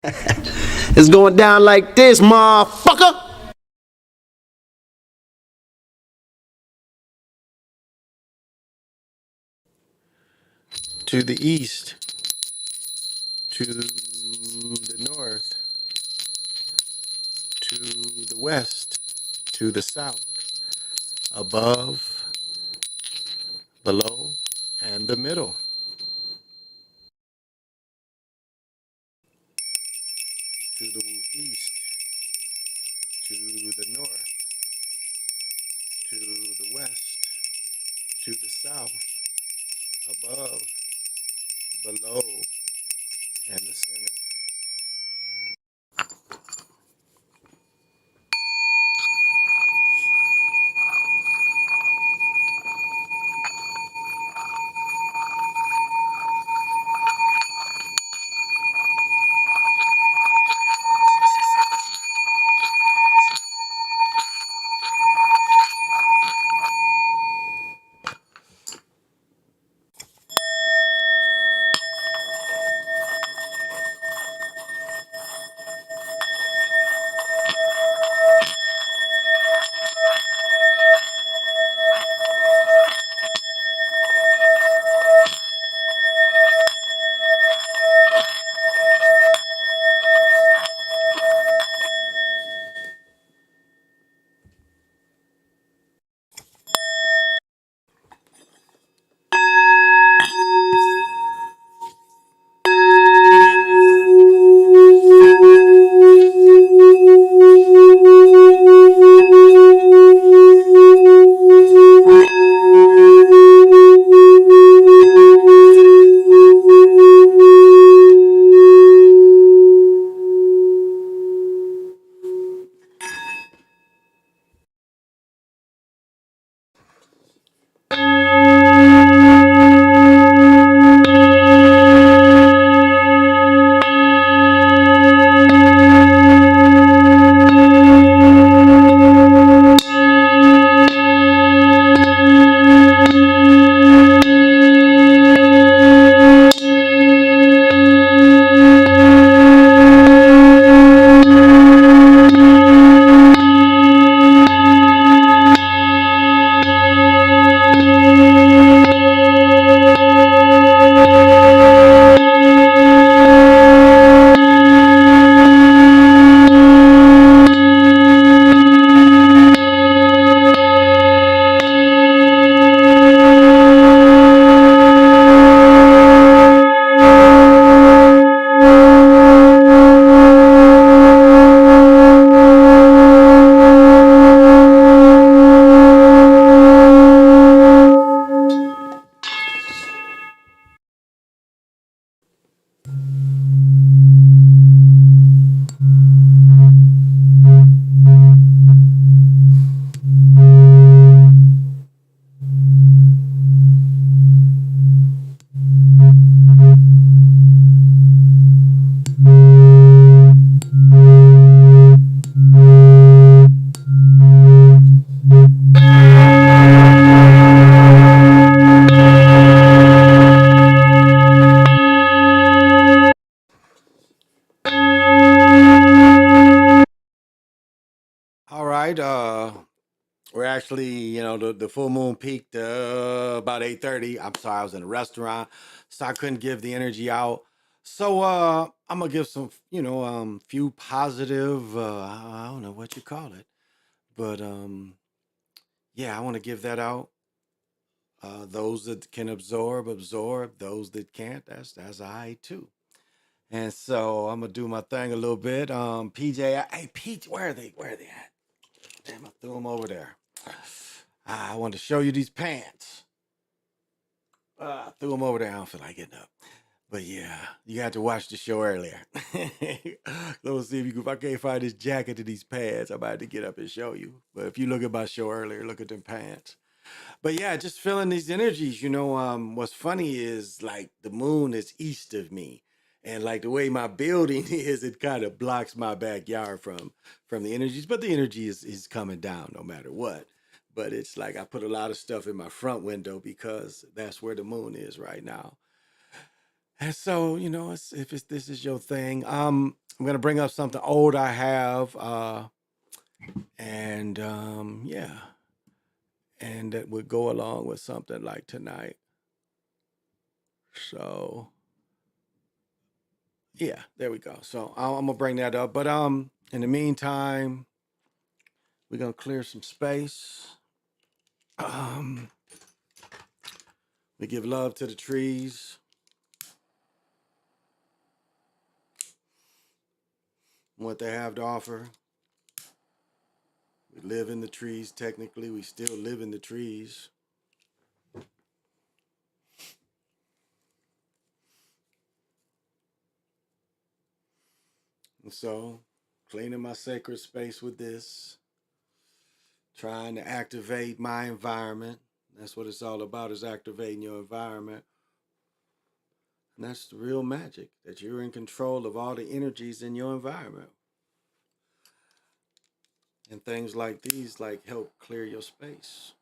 It's going down like this, motherfucker. To the east, to the north, to the west, to the south, above, below, and the middle. To the east, to the north, to the west, to the south, above, below, and the center. All right. We're actually, the full moon peaked about 8:30. I'm sorry, I was in a restaurant, so I couldn't give the energy out. So I'm gonna give some, few positive. I don't know what you call it, but yeah, I want to give that out. Those that can absorb, absorb. Those that can't, that's all right too. And so I'm gonna do my thing a little bit. PJ, hey PJ, where are they? Where are they at? Damn, I threw them over there. I wanted to show you these pants. I threw them over there. I don't feel like getting up. But yeah, you had to watch the show earlier. Let's see if I can't find this jacket to these pants, I might have to get up and show you. But if you look at my show earlier, look at them pants. But yeah, just feeling these energies. What's funny is like the moon is east of me. And like the way my building is, it kind of blocks my backyard from the energies. But the energy is coming down no matter what. But it's like I put a lot of stuff in my front window because that's where the moon is right now. And so, if this is your thing, I'm gonna bring up something old I have, and yeah, and that would go along with something like tonight. So yeah, there we go. So I'm gonna bring that up, but in the meantime, we're gonna clear some space. Um, we give love to the trees, what they have to offer. We live in the trees. Technically, we still live in the trees. And so, cleaning my sacred space with this, trying to activate my environment. That's what it's all about, is activating your environment. And that's the real magic, that you're in control of all the energies in your environment. And things like these help clear your space.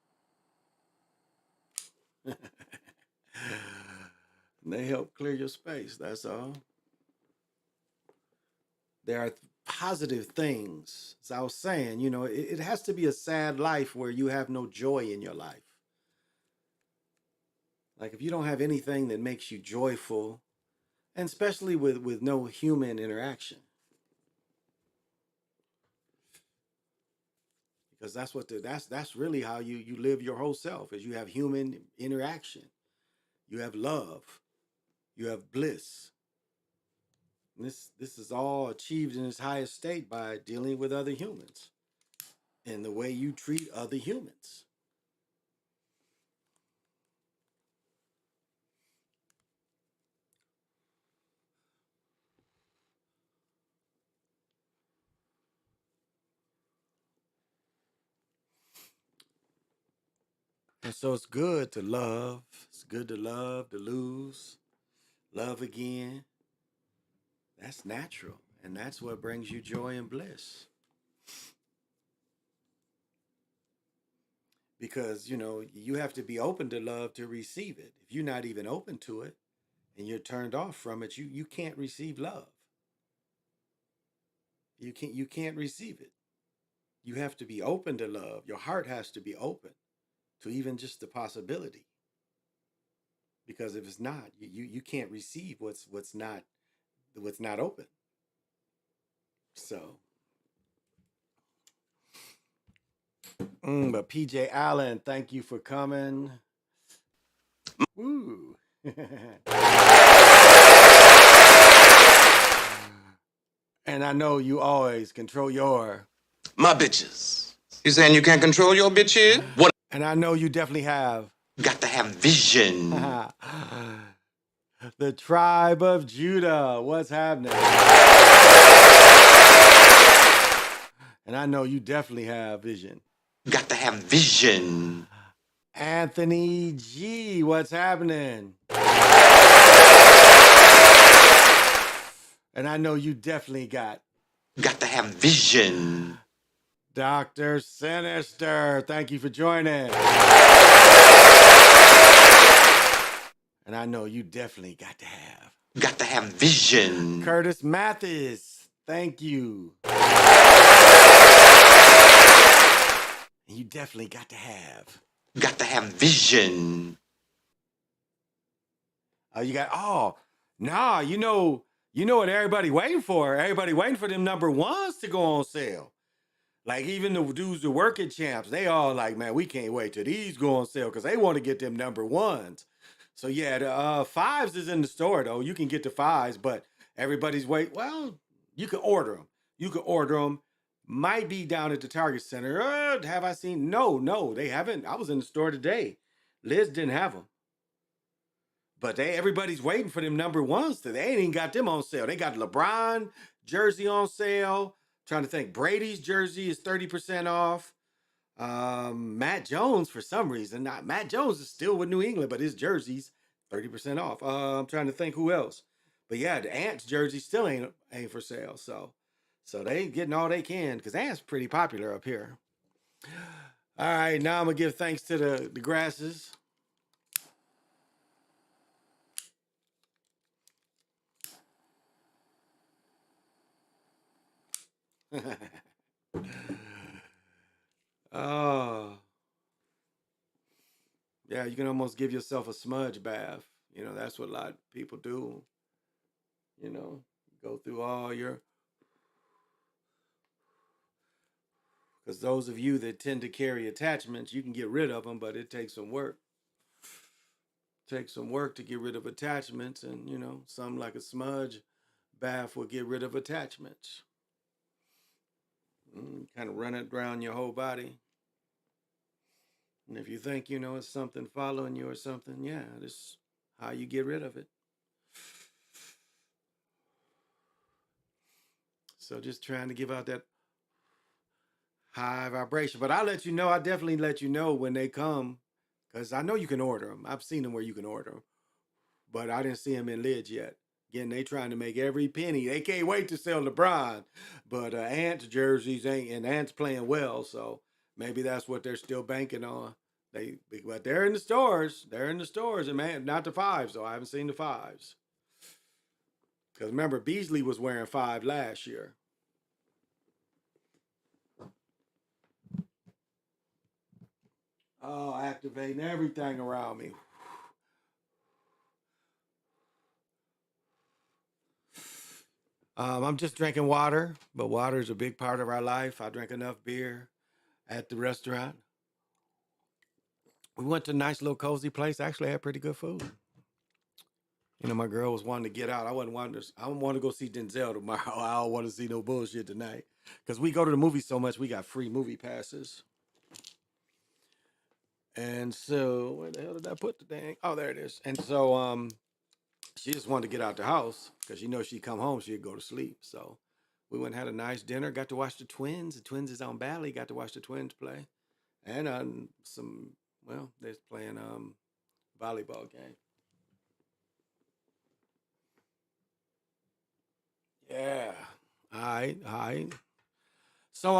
They help clear your space, that's all. There are positive things. As I was saying, it has to be a sad life where you have no joy in your life. Like if you don't have anything that makes you joyful, and especially with no human interaction, because that's really how you live your whole self, is you have human interaction, you have love, you have bliss. And this is all achieved in its highest state by dealing with other humans and the way you treat other humans. And so it's good to love. It's good to love, to lose, love again. That's natural. And that's what brings you joy and bliss. Because, you have to be open to love to receive it. If you're not even open to it and you're turned off from it, you can't receive love. You can't receive it. You have to be open to love. Your heart has to be open to even just the possibility. Because if it's not, you can't receive what's not open. So, but PJ Allen, thank you for coming. Woo. And I know you always control my bitches. You saying you can't control your bitches? What? And I know you definitely have. Got to have vision. The tribe of Judah. What's happening? And I know you definitely have vision. Got to have vision. Anthony G. What's happening? And I know you definitely got to have vision. Dr. Sinister. Thank you for joining. And I know you definitely got to have vision. Curtis Mathis. Thank you. And you definitely got to have vision. Oh, you know what everybody waiting for? Everybody waiting for them number ones to go on sale. Like even the dudes that work at Champs, they all like, man, we can't wait till these go on sale because they want to get them number ones. So yeah, the fives is in the store though. You can get the fives, but everybody's wait. Well, you can order them. Might be down at the Target Center. Have I seen? No, they haven't. I was in the store today. Liz didn't have them. But everybody's waiting for them number ones. They ain't even got them on sale. They got LeBron jersey on sale. Trying to think, Brady's jersey is 30% off. Matt Jones, for some reason, Matt Jones is still with New England, but his jersey's 30% off. I'm trying to think who else. But yeah, the Ants jersey still ain't for sale. So they getting all they can because Ants pretty popular up here. All right, now I'm gonna give thanks to the grasses. Oh, yeah, you can almost give yourself a smudge bath. That's what a lot of people do. Go through all your, because those of you that tend to carry attachments, you can get rid of them, but it takes some work. Takes some work to get rid of attachments, and something like a smudge bath will get rid of attachments. Kind of run it around your whole body. And if you think it's something following you or something, yeah, this is how you get rid of it. So just trying to give out that high vibration. But I definitely let you know when they come, because I know you can order them. I've seen them where you can order them, but I didn't see them in lids yet. Again, they trying to make every penny. They can't wait to sell LeBron, but Ants jerseys ain't, and Ants playing well, so maybe that's what they're still banking on. But they're in the stores. They're in the stores, and man, not the fives though. I haven't seen the fives, because remember Beasley was wearing five last year. Oh, activating everything around me. I'm just drinking water, but water is a big part of our life. I drink enough beer at the restaurant. We went to a nice little cozy place. Actually, had pretty good food. My girl was wanting to get out. I wasn't wanting to. I want to go see Denzel tomorrow. I don't want to see no bullshit tonight, because we go to the movies so much. We got free movie passes. And so, where the hell did I put the dang? Oh, there it is. And so, she just wanted to get out the house because she'd come home, she'd go to sleep. So we went and had a nice dinner. Got to watch the Twins. The Twins is on Bally. Got to watch the Twins play, and they're playing volleyball game. Yeah. All right. All right. So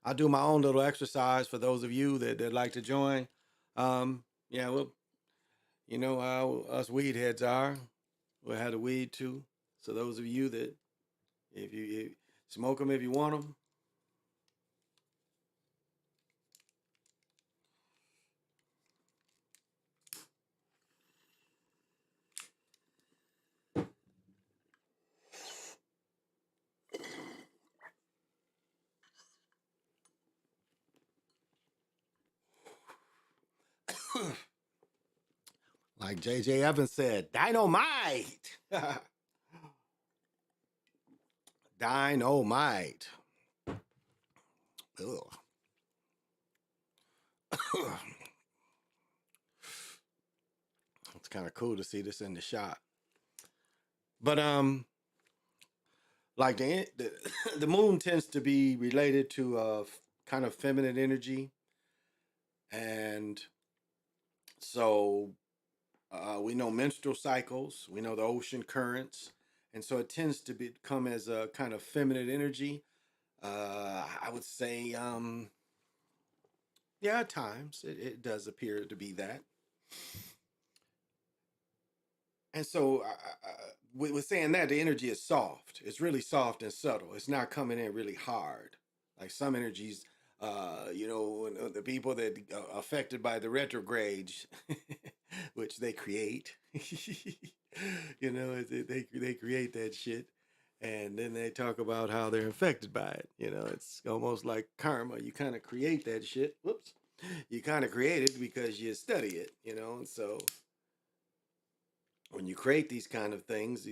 I do my own little exercise for those of you that like to join. Yeah. Well, you know how us weed heads are. We'll have the weed too. So those of you that if smoke them if you want them. Like JJ Evans said, dynamite. Dynamite. Ugh. It's kind of cool to see this in the shot. But like the moon tends to be related to kind of feminine energy, and so we know menstrual cycles, we know the ocean currents, and so it tends to become as a kind of feminine energy. I would say, yeah, at times it does appear to be that. And so, with saying that, the energy is soft. It's really soft and subtle. It's not coming in really hard. Like some energies, the people that are affected by the retrogrades, which they create, they create that shit. And then they talk about how they're affected by it. It's almost like karma. You kind of create that shit. Whoops. You kind of create it because you study it. So when you create these kind of things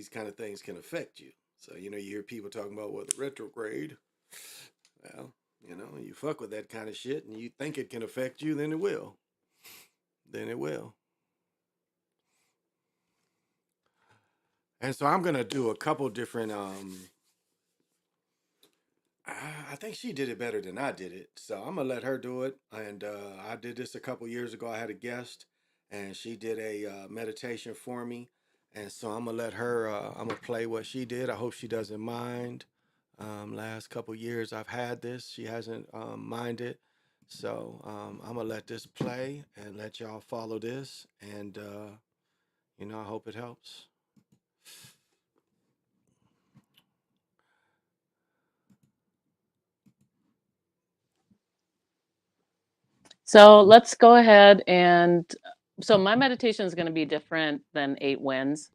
can affect you. So, you hear people talking about, well, the retrograde. Well, you fuck with that kind of shit and you think it can affect you, then it will. Then it will. And so I'm going to do a couple different, I think she did it better than I did it. So I'm going to let her do it. And I did this a couple years ago. I had a guest and she did a meditation for me. And so I'm gonna let her. I'm gonna play what she did. I hope she doesn't mind. Last couple years I've had this. She hasn't minded. So I'm gonna let this play and let y'all follow this. And I hope it helps. So let's go ahead and so my meditation is going to be different than 8 wins.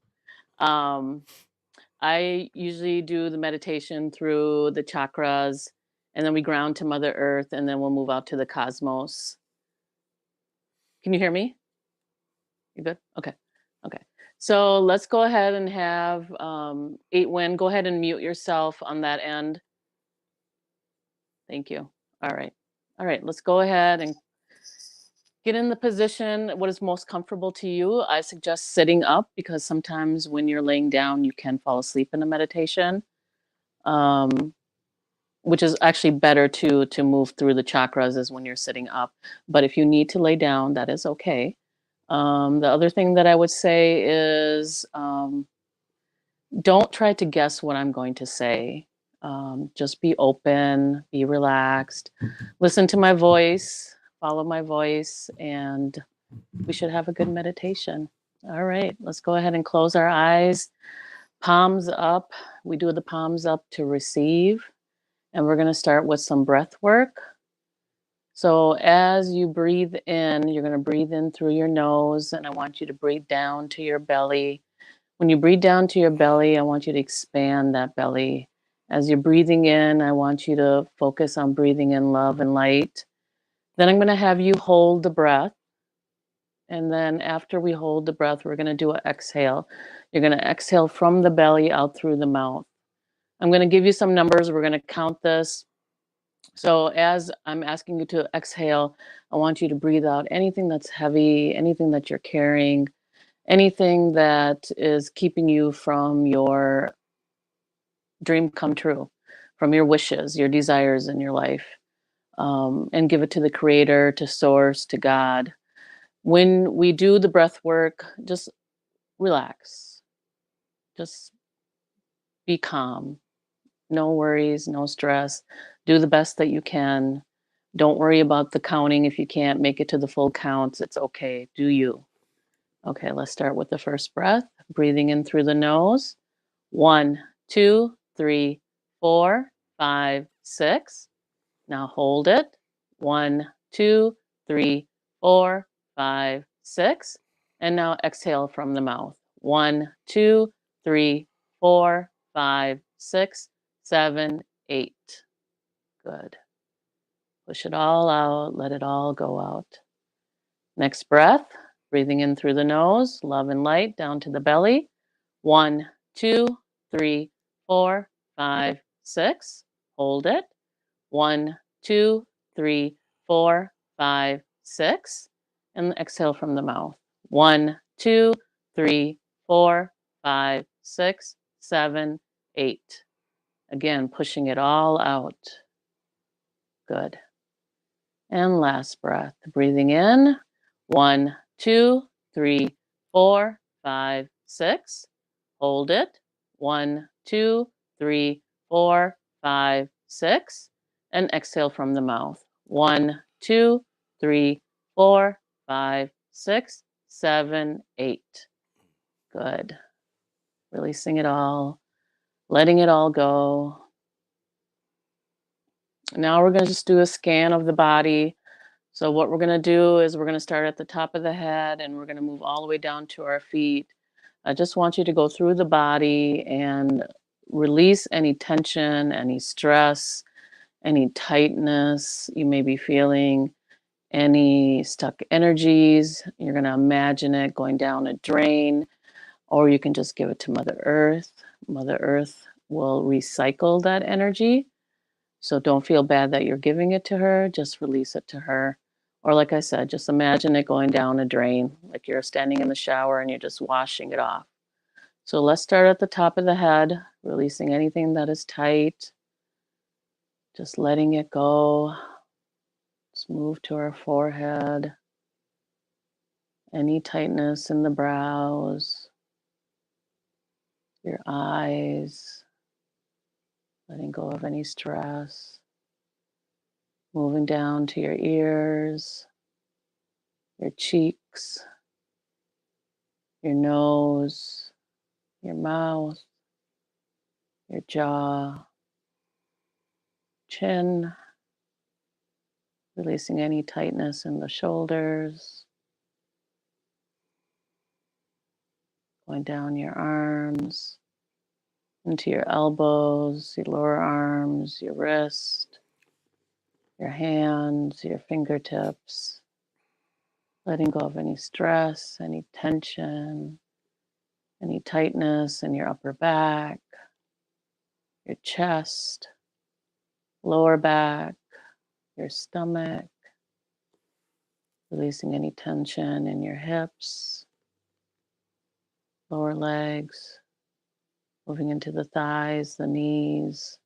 Um, I usually do the meditation through the chakras, and then we ground to Mother Earth, and then we'll move out to the cosmos. Can you hear me? You good? Okay. Okay. So let's go ahead and have 8 win. Go ahead and mute yourself on that end. Thank you. All right. All right. Let's go ahead and get in the position what is most comfortable to you. I suggest sitting up because sometimes when you're laying down, you can fall asleep in a meditation, um, which is actually better to move through the chakras is when you're sitting up. But if you need to lay down, that is okay. The other thing that I would say is don't try to guess what I'm going to say. Just be open, be relaxed, listen to my voice, follow my voice, and we should have a good meditation. All right, let's go ahead and close our eyes. Palms up. We do the palms up to receive. And we're going to start with some breath work. So as you breathe in, you're going to breathe in through your nose, and I want you to breathe down to your belly. When you breathe down to your belly, I want you to expand that belly. As you're breathing in, I want you to focus on breathing in love and light. Then I'm going to have you hold the breath. And then after we hold the breath, we're going to do an exhale. You're going to exhale from the belly out through the mouth. I'm going to give you some numbers. We're going to count this. So as I'm asking you to exhale, I want you to breathe out anything that's heavy, anything that you're carrying, anything that is keeping you from your dream come true, from your wishes, your desires in your life, and give it to the Creator, to Source, to God. When we do the breath work, just relax. Just be calm. No worries, no stress. Do the best that you can. Don't worry about the counting if you can't make it to the full counts. It's okay. Do you. Okay, let's start with the first breath. Breathing in through the nose. 1, 2, 3, 4, 5, 6. Now hold it. 1, 2, 3, 4, 5, 6. And now exhale from the mouth. 1, 2, 3, 4, 5, 6, 7, 8. Good. Push it all out. Let it all go out. Next breath. Breathing in through the nose. Love and light down to the belly. 1, 2, 3, 4, 5, 6. Hold it. 1, 2, 3, 4, 5, 6. And exhale from the mouth. 1, 2, 3, 4, 5, 6, 7, 8. Again, pushing it all out. Good. And last breath. Breathing in. 1, 2, 3, 4, 5, 6. Hold it. 1, 2, 3, 4, 5, 6. And exhale from the mouth. 1, 2, 3, 4, 5, 6, 7, 8. Good. Releasing it all, letting it all go. Now we're going to just do a scan of the body. So what we're going to do is we're going to start at the top of the head and we're going to move all the way down to our feet. I just want you to go through the body and release any tension, any stress, any tightness you may be feeling, any stuck energies. You're going to imagine it going down a drain, or you can just give it to Mother Earth. Mother Earth will recycle that energy. So don't feel bad that you're giving it to her, just release it to her. Or like I said, just imagine it going down a drain, like you're standing in the shower and you're just washing it off. So let's start at the top of the head, releasing anything that is tight, just letting it go. Let's move to our forehead, any tightness in the brows, your eyes, letting go of any stress, moving down to your ears, your cheeks, your nose, your mouth, your jaw, chin, Releasing any tightness in the shoulders, going down your arms, into your elbows, your lower arms, your wrist, your hands, your fingertips. Letting go of any stress, any tension, any tightness in your upper back, your chest, lower back, your stomach. Releasing any tension in your hips, lower legs, moving into the thighs, the knees,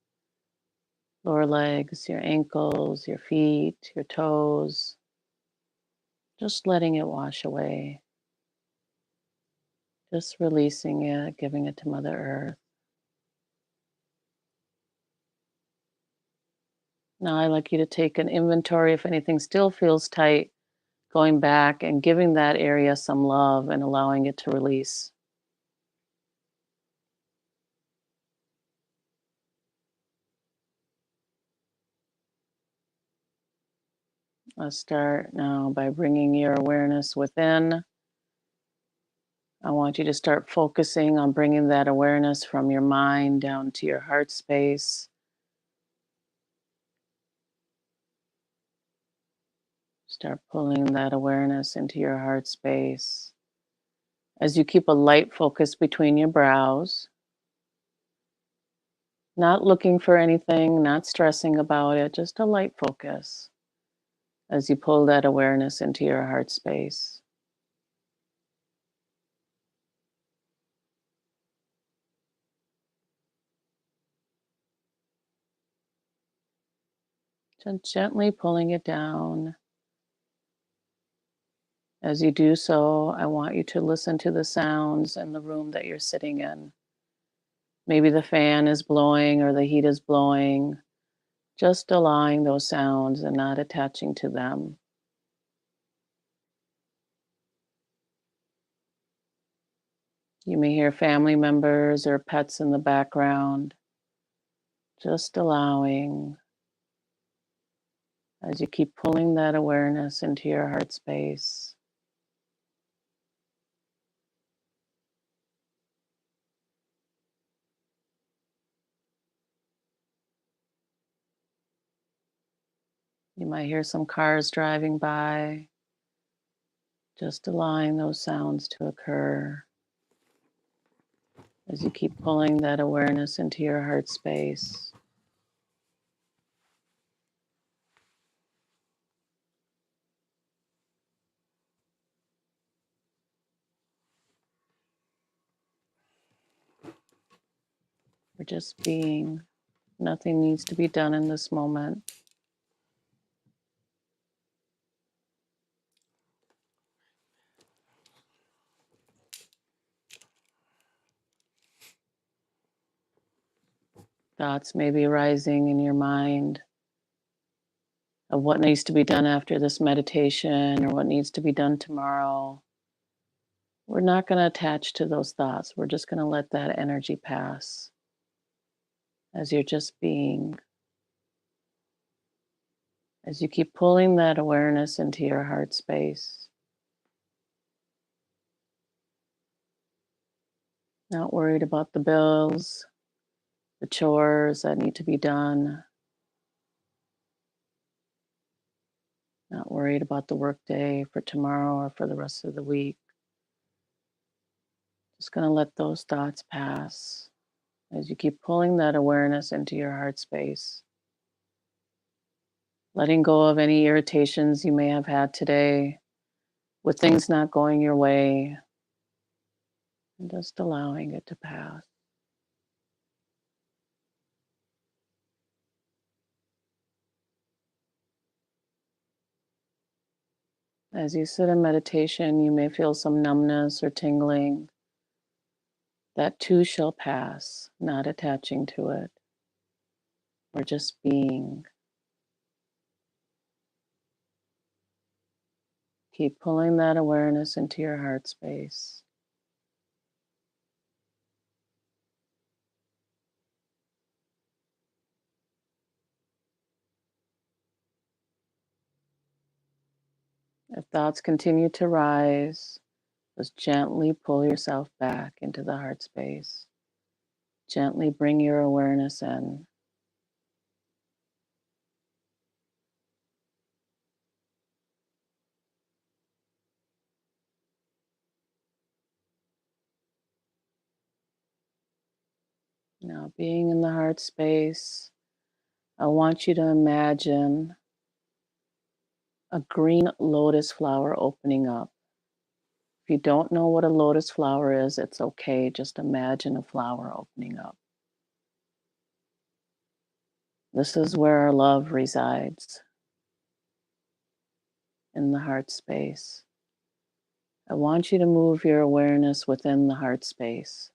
lower legs, your ankles, your feet, your toes. Just letting it wash away. Just releasing it, giving it to Mother Earth. Now I'd like you to take an inventory if anything still feels tight, going back and giving that area some love and allowing it to release. Let's start now by bringing your awareness within. I want you to start focusing on bringing that awareness from your mind down to your heart space. Start pulling that awareness into your heart space. As you keep a light focus between your brows, not looking for anything, not stressing about it, just a light focus as you pull that awareness into your heart space. Just gently pulling it down. As you do so, I want you to listen to the sounds in the room that you're sitting in. Maybe the fan is blowing or the heat is blowing. Just allowing those sounds and not attaching to them. You may hear family members or pets in the background. Just allowing as you keep pulling that awareness into your heart space. You might hear some cars driving by. Just allowing those sounds to occur as you keep pulling that awareness into your heart space. We're just being. Nothing needs to be done in this moment. Thoughts may be rising in your mind of what needs to be done after this meditation or what needs to be done tomorrow. We're not going to attach to those thoughts. We're just going to let that energy pass as you're just being. As you keep pulling that awareness into your heart space. Not worried about the bills, the chores that need to be done. Not worried about the workday for tomorrow or for the rest of the week. Just going to let those thoughts pass as you keep pulling that awareness into your heart space. Letting go of any irritations you may have had today with things not going your way, and just allowing it to pass. As you sit in meditation, you may feel some numbness or tingling. That too shall pass, not attaching to it. Or just being. Keep pulling that awareness into your heart space. If thoughts continue to rise, just gently pull yourself back into the heart space. Gently bring your awareness in. Now, being in the heart space, I want you to imagine a green lotus flower opening up. If you don't know what a lotus flower is, it's okay. Just imagine a flower opening up. This is where our love resides, in the heart space. I want you to move your awareness within the heart space,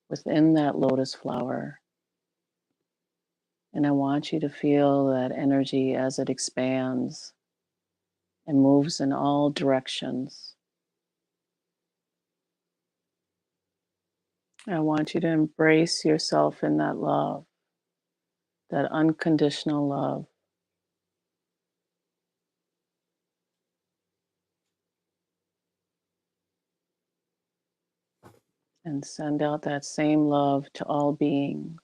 within that lotus flower. And I want you to feel that energy as it expands and moves in all directions. I want you to embrace yourself in that love, that unconditional love. And send out that same love to all beings.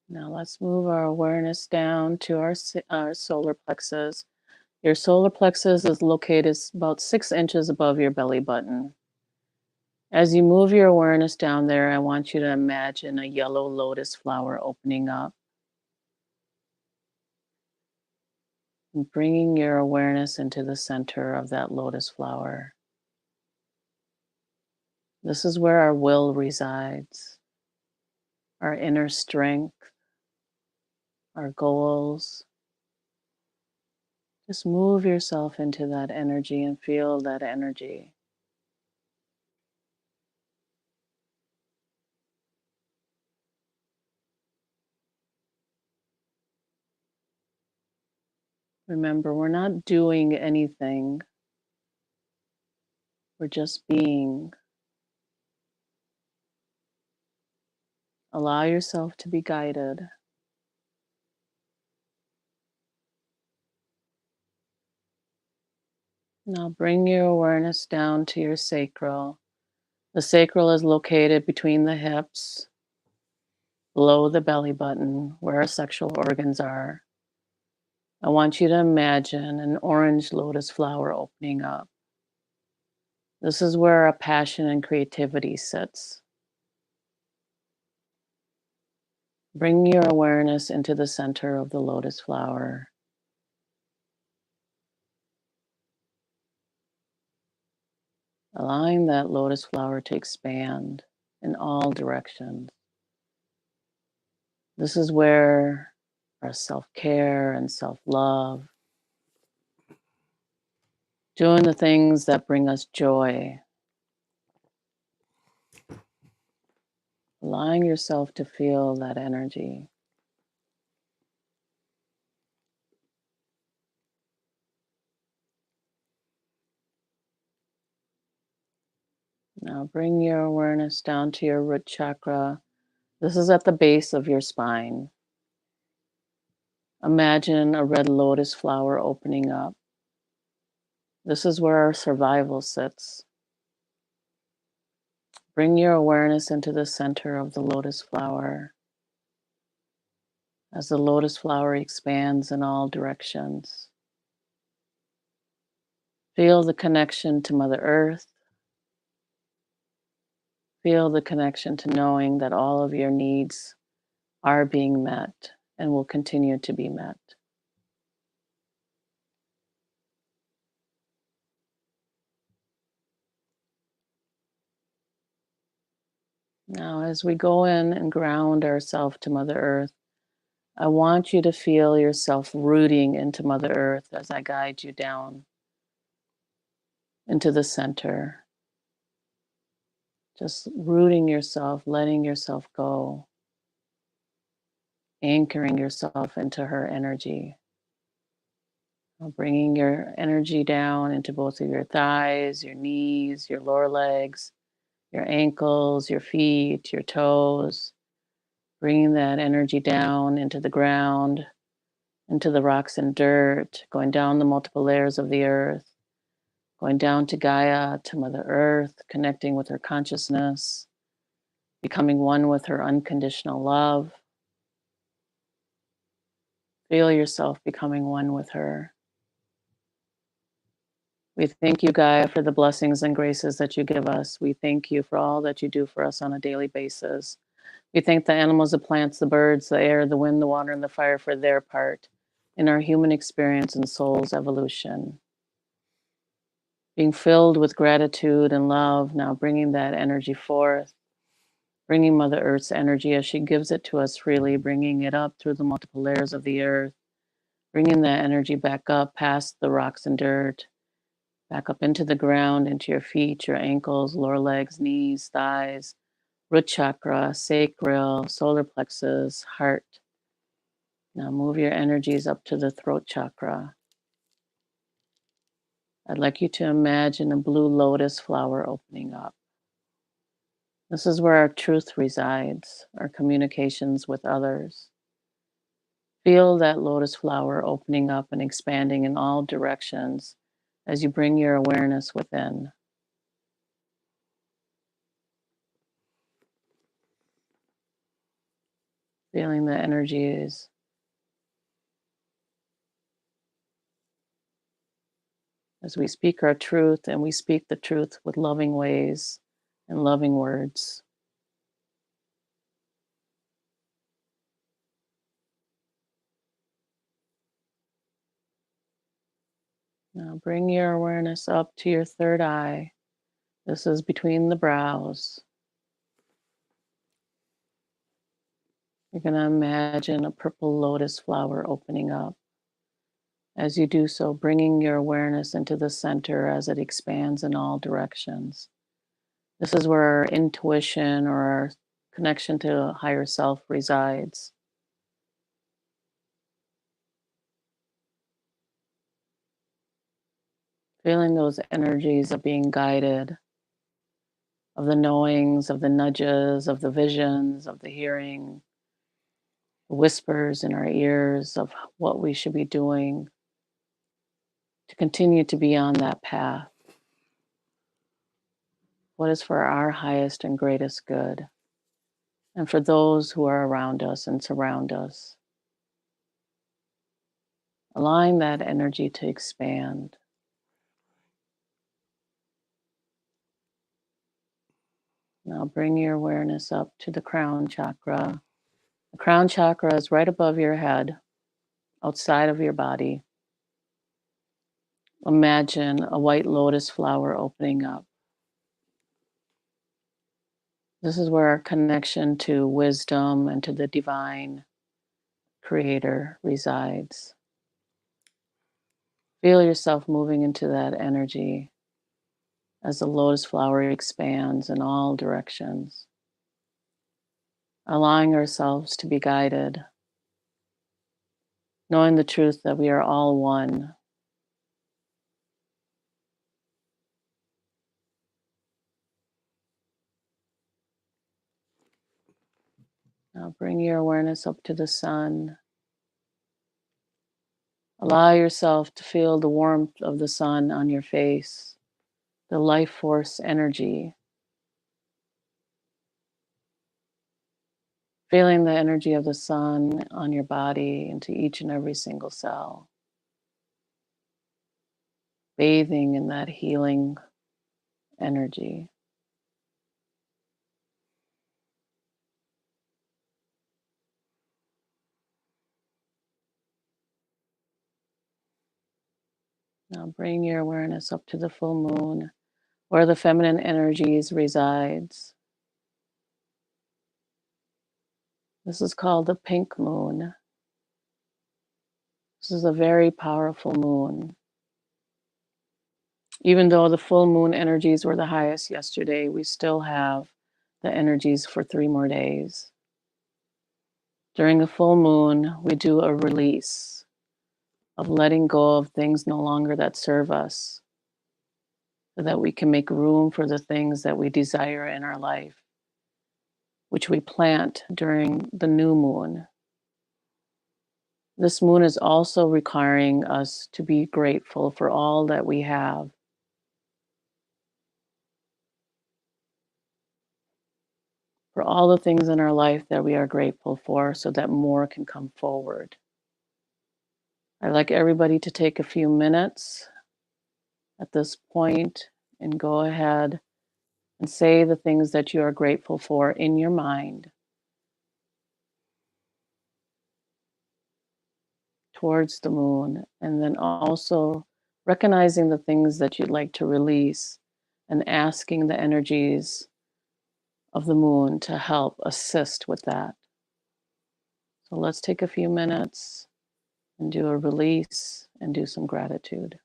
Now let's move our awareness down to our solar plexus. Your solar plexus is located about 6 inches above your belly button. As you move your awareness down there, I want you to imagine a yellow lotus flower opening up and bringing your awareness into the center of that lotus flower. This is where our will resides, our inner strength, our goals. Just move yourself into that energy and feel that energy. Remember, we're not doing anything, we're just being. Allow yourself to be guided. Now bring your awareness down to your sacral. The sacral is located between the hips, below the belly button, where our sexual organs are. I want you to imagine an orange lotus flower opening up. This is where our passion and creativity sits. Bring your awareness into the center of the lotus flower. Allowing that lotus flower to expand in all directions. This is where our self-care and self-love, doing the things that bring us joy, allowing yourself to feel that energy. Now bring your awareness down to your root chakra. This is at the base of your spine. Imagine a red lotus flower opening up. This is where our survival sits. Bring your awareness into the center of the lotus flower. As the lotus flower expands in all directions, feel the connection to Mother Earth. Feel the connection to knowing that all of your needs are being met and will continue to be met. Now, as we go in and ground ourselves to Mother Earth, I want you to feel yourself rooting into Mother Earth as I guide you down into the center. Just rooting yourself, letting yourself go, anchoring yourself into her energy. Bringing your energy down into both of your thighs, your knees, your lower legs, your ankles, your feet, your toes. Bringing that energy down into the ground, into the rocks and dirt, going down the multiple layers of the earth, going down to Gaia, to Mother Earth, connecting with her consciousness, becoming one with her unconditional love. Feel yourself becoming one with her. We thank you, Gaia, for the blessings and graces that you give us. We thank you for all that you do for us on a daily basis. We thank the animals, the plants, the birds, the air, the wind, the water, and the fire for their part in our human experience and soul's evolution. Being filled with gratitude and love, now bringing that energy forth, bringing Mother Earth's energy as she gives it to us freely, bringing it up through the multiple layers of the earth, bringing that energy back up past the rocks and dirt, back up into the ground, into your feet, your ankles, lower legs, knees, thighs, root chakra, sacral, solar plexus, heart. Now move your energies up to the throat chakra. I'd like you to imagine a blue lotus flower opening up. This is where our truth resides, our communications with others. Feel that lotus flower opening up and expanding in all directions as you bring your awareness within. Feeling the energies. As we speak our truth, and we speak the truth with loving ways and loving words. Now bring your awareness up to your third eye. This is between the brows. You're going to imagine a purple lotus flower opening up. As you do so, bringing your awareness into the center as it expands in all directions. This is where our intuition or our connection to a higher self resides. Feeling those energies of being guided, of the knowings, of the nudges, of the visions, of the hearing, the whispers in our ears of what we should be doing to continue to be on that path. What is for our highest and greatest good, and for those who are around us and surround us. Allowing that energy to expand. Now bring your awareness up to the crown chakra. The crown chakra is right above your head, outside of your body. Imagine a white lotus flower opening up. This is where our connection to wisdom and to the divine creator resides. Feel yourself moving into that energy as the lotus flower expands in all directions. Allowing ourselves to be guided, knowing the truth that we are all one. Now bring your awareness up to the sun. Allow yourself to feel the warmth of the sun on your face, the life force energy. Feeling the energy of the sun on your body into each and every single cell. Bathing in that healing energy. Now bring your awareness up to the full moon, where the feminine energies resides. This is called the pink moon. This is a very powerful moon. Even though the full moon energies were the highest yesterday, we still have the energies for 3 more days. During a full moon, we do a release. of letting go of things no longer that serve us, so that we can make room for the things that we desire in our life, which we plant during the new moon. This moon is also requiring us to be grateful for all that we have, for all the things in our life that we are grateful for, so that more can come forward. I'd like everybody to take a few minutes at this point and go ahead and say the things that you are grateful for in your mind towards the moon, and then also recognizing the things that you'd like to release and asking the energies of the moon to help assist with that. So let's take a few minutes and do a release and do some gratitude.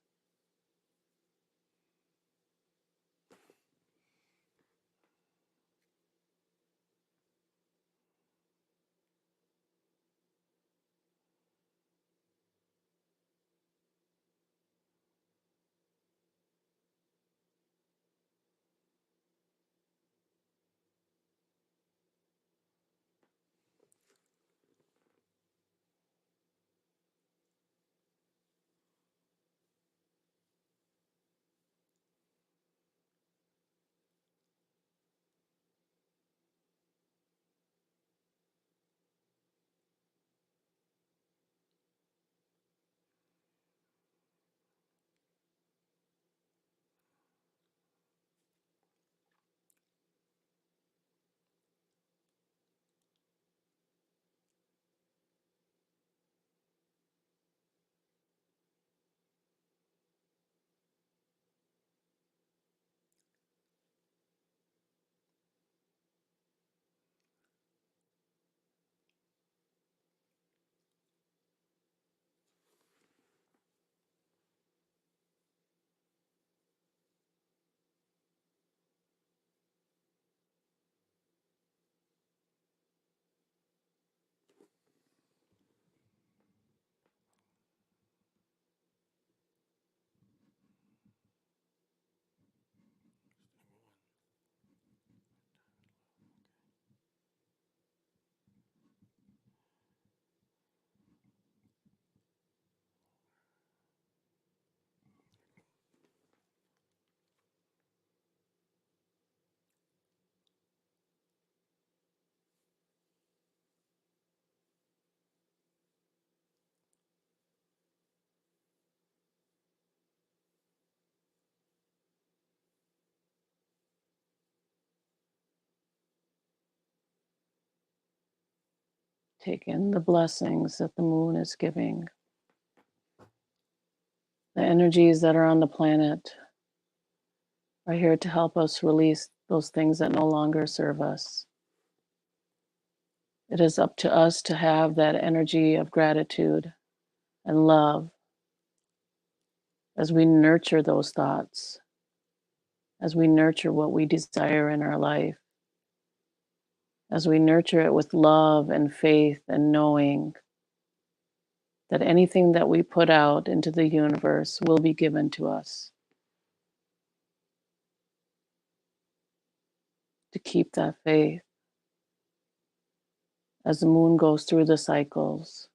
Take in the blessings that the moon is giving, the energies that are on the planet are here to help us release those things that no longer serve us. It is up to us to have that energy of gratitude and love as we nurture those thoughts, as we nurture what we desire in our life, as we nurture it with love and faith and knowing that anything that we put out into the universe will be given to us. To keep that faith as the moon goes through the cycles,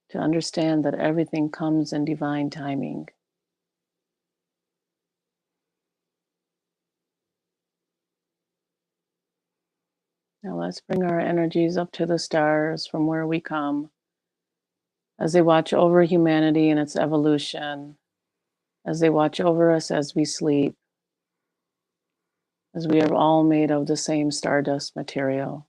to understand that everything comes in divine timing. Now let's bring our energies up to the stars from where we come, as they watch over humanity and its evolution, as they watch over us as we sleep, as we are all made of the same stardust material.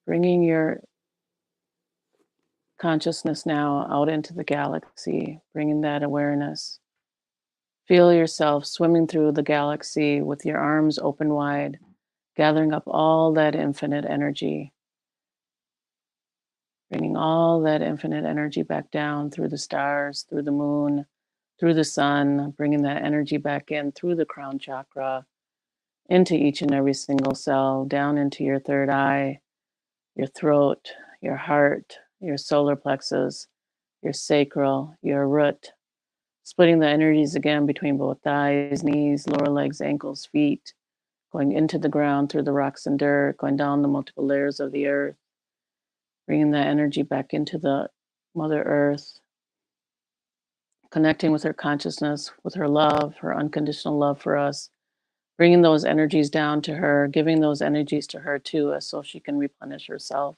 Bringing your consciousness now out into the galaxy, bringing that awareness. Feel yourself swimming through the galaxy with your arms open wide, gathering up all that infinite energy, bringing all that infinite energy back down through the stars, through the moon, through the sun, bringing that energy back in through the crown chakra, into each and every single cell, down into your third eye, your throat, your heart, your solar plexus, your sacral, your root, splitting the energies again between both thighs, knees, lower legs, ankles, feet, going into the ground through the rocks and dirt, going down the multiple layers of the earth, bringing that energy back into the Mother Earth, connecting with her consciousness, with her love, her unconditional love for us, bringing those energies down to her, giving those energies to her too, so she can replenish herself.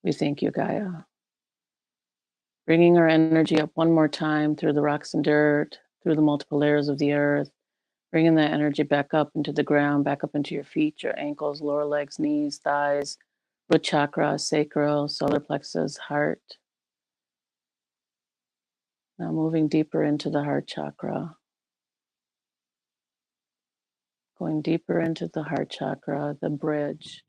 We thank you, Gaia. Bringing our energy up one more time through the rocks and dirt, through the multiple layers of the earth, bringing that energy back up into the ground, back up into your feet, your ankles, lower legs, knees, thighs, root chakra, sacral, solar plexus, heart. Now moving deeper into the heart chakra. Going deeper into the heart chakra, the bridge.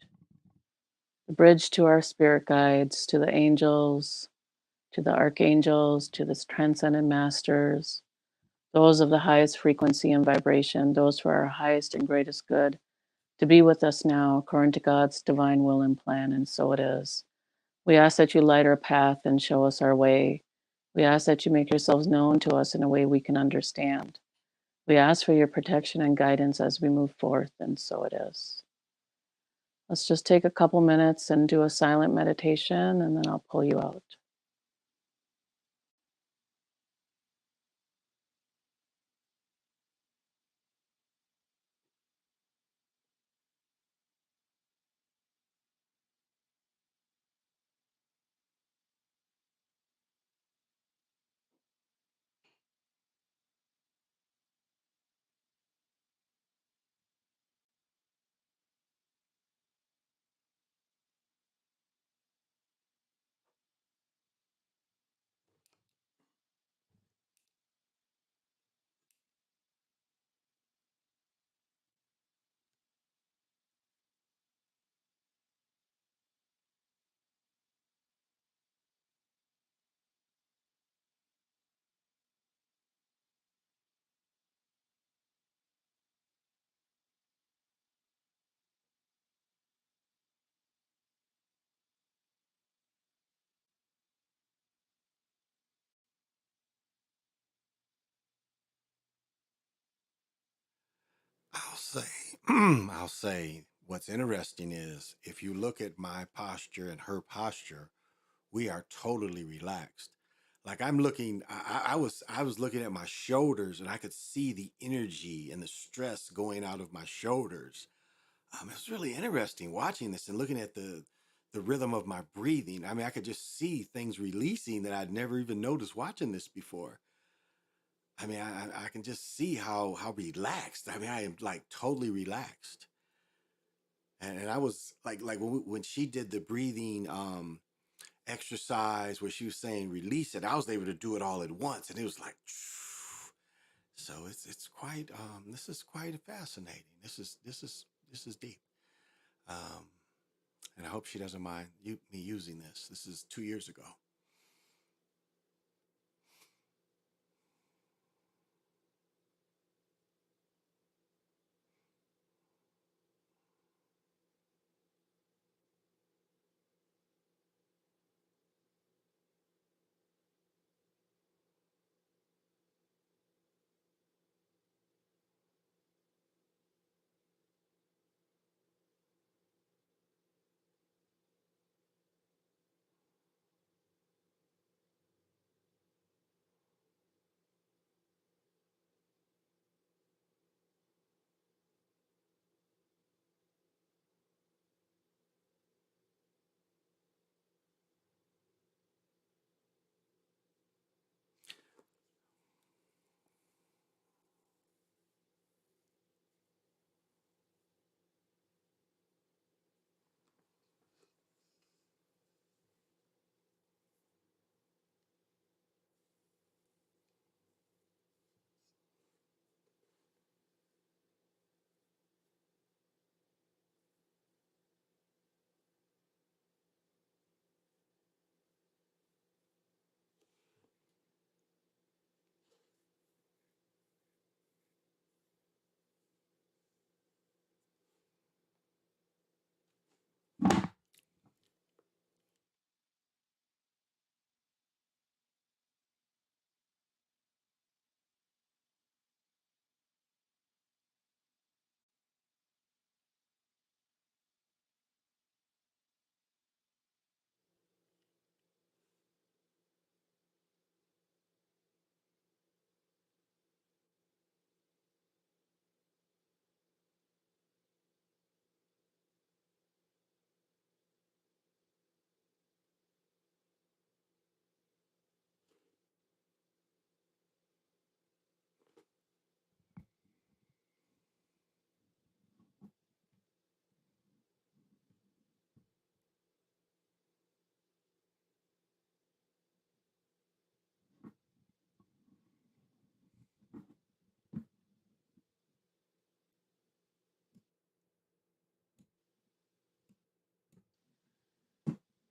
The bridge to our spirit guides, to the angels, to the archangels, to the transcendent masters, those of the highest frequency and vibration, those for our highest and greatest good, to be with us now according to God's divine will and plan, and so it is. We ask that you light our path and show us our way. We ask that you make yourselves known to us in a way we can understand. We ask for your protection and guidance as we move forth, and so it is. Let's just take a couple minutes and do a silent meditation, and then I'll pull you out. I'll say, I'll say, what's interesting is if you look at my posture and her posture, we are totally relaxed. Like I'm looking, I was looking at my shoulders, and I could see the energy and the stress going out of my shoulders. It's really interesting watching this and looking at the rhythm of my breathing. I mean, I could just see things releasing that I'd never even noticed watching this before. I mean, I can just see how relaxed. I mean, I am like totally relaxed. And I was like when she did the breathing exercise where she was saying release it, I was able to do it all at once, and it was like so it's quite this is quite fascinating. This is deep. Um and I hope she doesn't mind me using this. This is 2 years ago.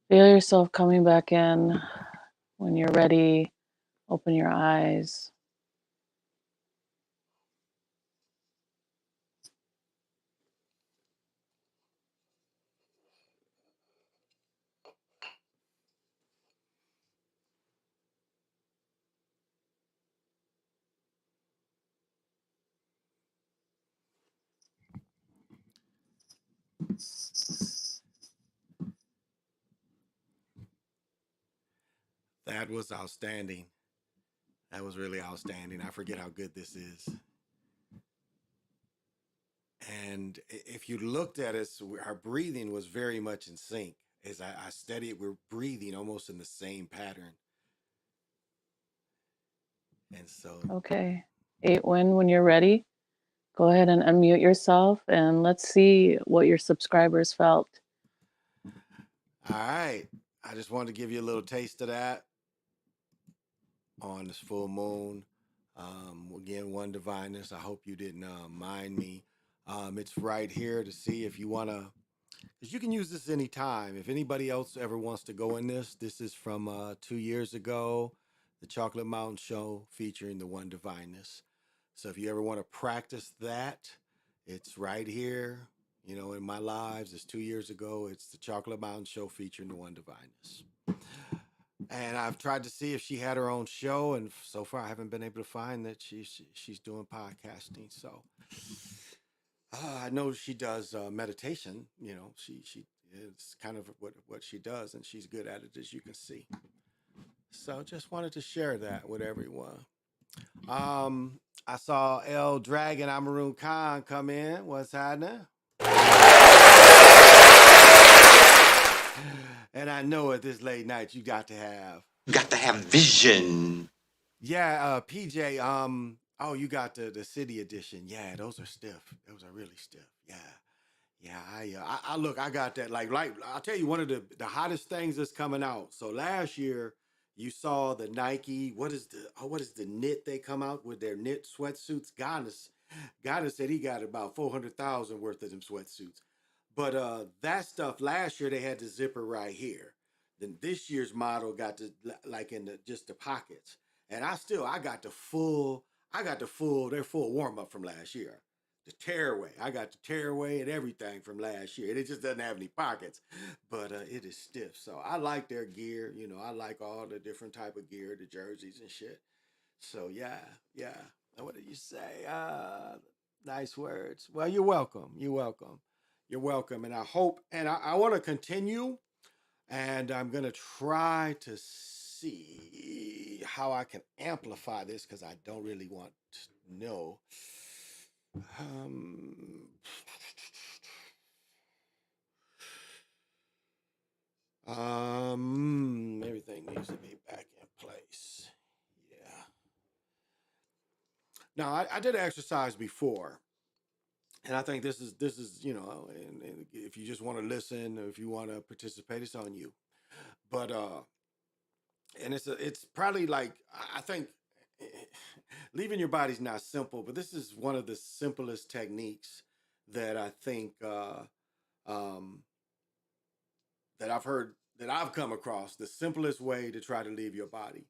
Feel yourself coming back in. When you're ready, open your eyes. That was outstanding. That was really outstanding. I forget how good this is. And if you looked at us, our breathing was very much in sync. As I studied, we're breathing almost in the same pattern. And so, Okay. 8 when you're ready, go ahead and unmute yourself and let's see what your subscribers felt. all right. I just wanted to give you a little taste of that on this full moon. Again, 1diveness. I hope you didn't mind me. It's right here to see if you want to, because you can use this anytime. If anybody else ever wants to go in this is from 2 years ago, the Chocolate Mountain Show featuring the 1diveness. So if you ever want to practice that, it's right here. You know, in my lives, it's 2 years ago. It's the Chocolate Mountain Show featuring the 1diveness. And I've tried to see if she had her own show, and so far I haven't been able to find that she's doing podcasting. So I know she does meditation. You know, she it's kind of what she does, and she's good at it, as you can see. So just wanted to share that with everyone. I saw L Dragon Amaroon Khan come in. What's happening? And I know at this late night you got to have. You got to have vision. Yeah, PJ. Oh, you got the city edition. Yeah, those are stiff. Those are really stiff. Yeah, yeah. I look. I got that. Like I'll tell you, one of the hottest things that's coming out. So last year you saw the Nike. What is the knit they come out with their knit sweatsuits? Ghana said he got about 400,000 worth of them sweatsuits. But that stuff last year they had the zipper right here. Then this year's model got the like in the just the pockets. And I got their full warm up from last year. The tearaway. I got the tearaway and everything from last year. It just doesn't have any pockets, but it is stiff. So I like their gear. You know, I like all the different type of gear, the jerseys and shit. So yeah, yeah. What did you say? Nice words. Well, you're welcome. You're welcome. You're welcome. And I hope, and I want to continue, and I'm going to try to see how I can amplify this because I don't really want to know. Um, Everything needs to be back in place. Yeah. Now, I did exercise before, and I think this is and if you just want to listen, or if you want to participate, it's on you. But and it's probably like I think leaving your body's not simple, but this is one of the simplest techniques that I think um, that I've heard that I've come across. The simplest way to try to leave your body.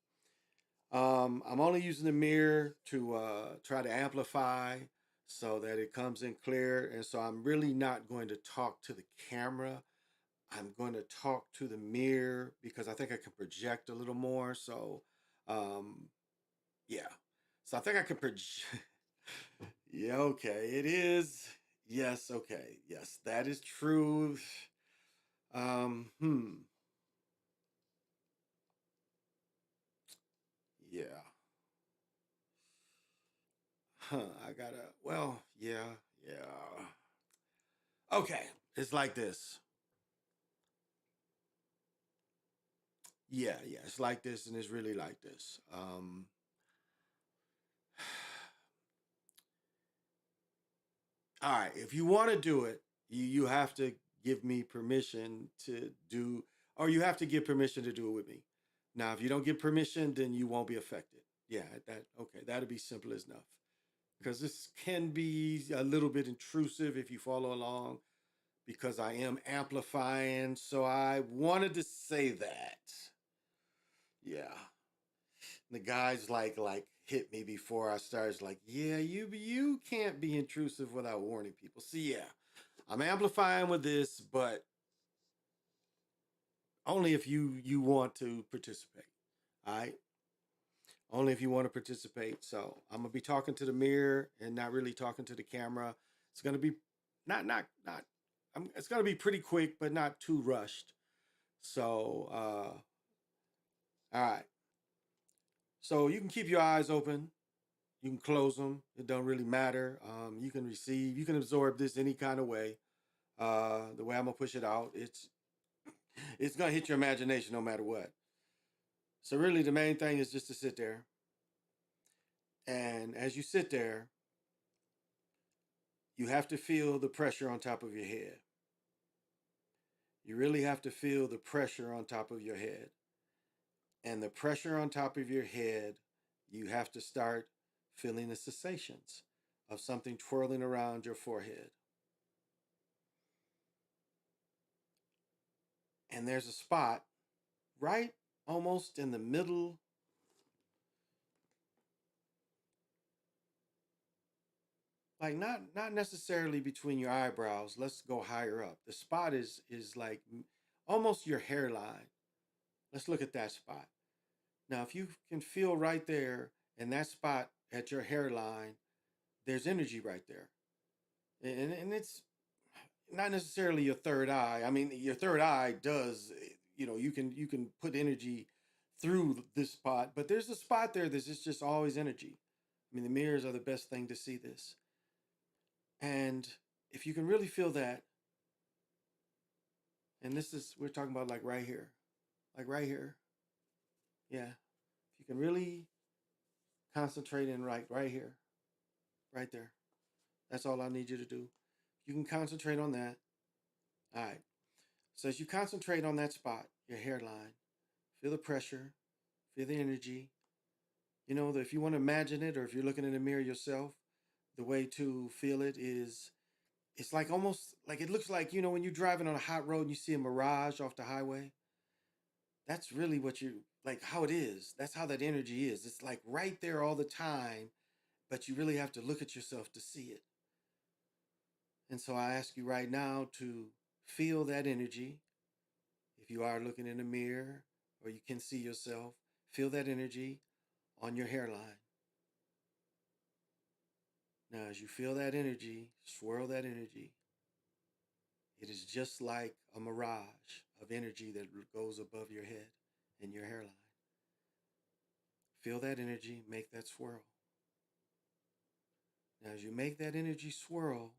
I'm only using the mirror to try to amplify so that it comes in clear. And so I'm really not going to talk to the camera. I'm going to talk to the mirror because I think I can project a little more. So, um, yeah. So I think I can project. Yeah, okay. It is. Yes, okay. Yes, that is true. Hmm. Yeah. Huh. Yeah, yeah. Okay, it's like this. Yeah, yeah, it's like this, and it's really like this. All right, if you want to do it, you have to give me permission to do, or you have to give permission to do it with me. Now, if you don't give permission, then you won't be affected. Yeah, that okay. That'll be simple as enough. Because this can be a little bit intrusive if you follow along. because I am amplifying. So I wanted to say that. Yeah. The guys like hit me before I started. Like, yeah, you can't be intrusive without warning people. See, yeah, I'm amplifying with this, but only if you want to participate. All right. Only if you want to participate. So I'm gonna be talking to the mirror and not really talking to the camera. It's gonna be not. It's gonna be pretty quick, but not too rushed. So all right. So you can keep your eyes open. You can close them. It don't really matter. You can receive. You can absorb this any kind of way. The way I'm gonna push it out, it's gonna hit your imagination no matter what. So really, the main thing is just to sit there. And as you sit there, you have to feel the pressure on top of your head. You really have to feel the pressure on top of your head. And the pressure on top of your head, you have to start feeling the sensations of something twirling around your forehead. And there's a spot right almost in the middle, like not necessarily between your eyebrows. Let's go higher up. The spot is like almost your hairline. Let's look at that spot. Now, if you can feel right there in that spot at your hairline, there's energy right there. And it's not necessarily your third eye. I mean, your third eye does, you can put energy through this spot, but there's a spot there that's just always energy. I mean, the mirrors are the best thing to see this. And if you can really feel that, and we're talking about like right here, like right here. Yeah. If you can really concentrate in right here, right there. That's all I need you to do. You can concentrate on that. All right. So as you concentrate on that spot, your hairline, feel the pressure, feel the energy. You know, that if you want to imagine it or if you're looking in the mirror yourself, the way to feel it is it's like almost like it looks like, when you're driving on a hot road and you see a mirage off the highway. That's really what you like how it is. That's how that energy is. It's like right there all the time, but you really have to look at yourself to see it. And so I ask you right now to feel that energy. If you are looking in the mirror or you can see yourself, feel that energy on your hairline. Now, as you feel that energy, swirl that energy. It is just like a mirage of energy that goes above your head and your hairline. Feel that energy, make that swirl. Now, as you make that energy swirl,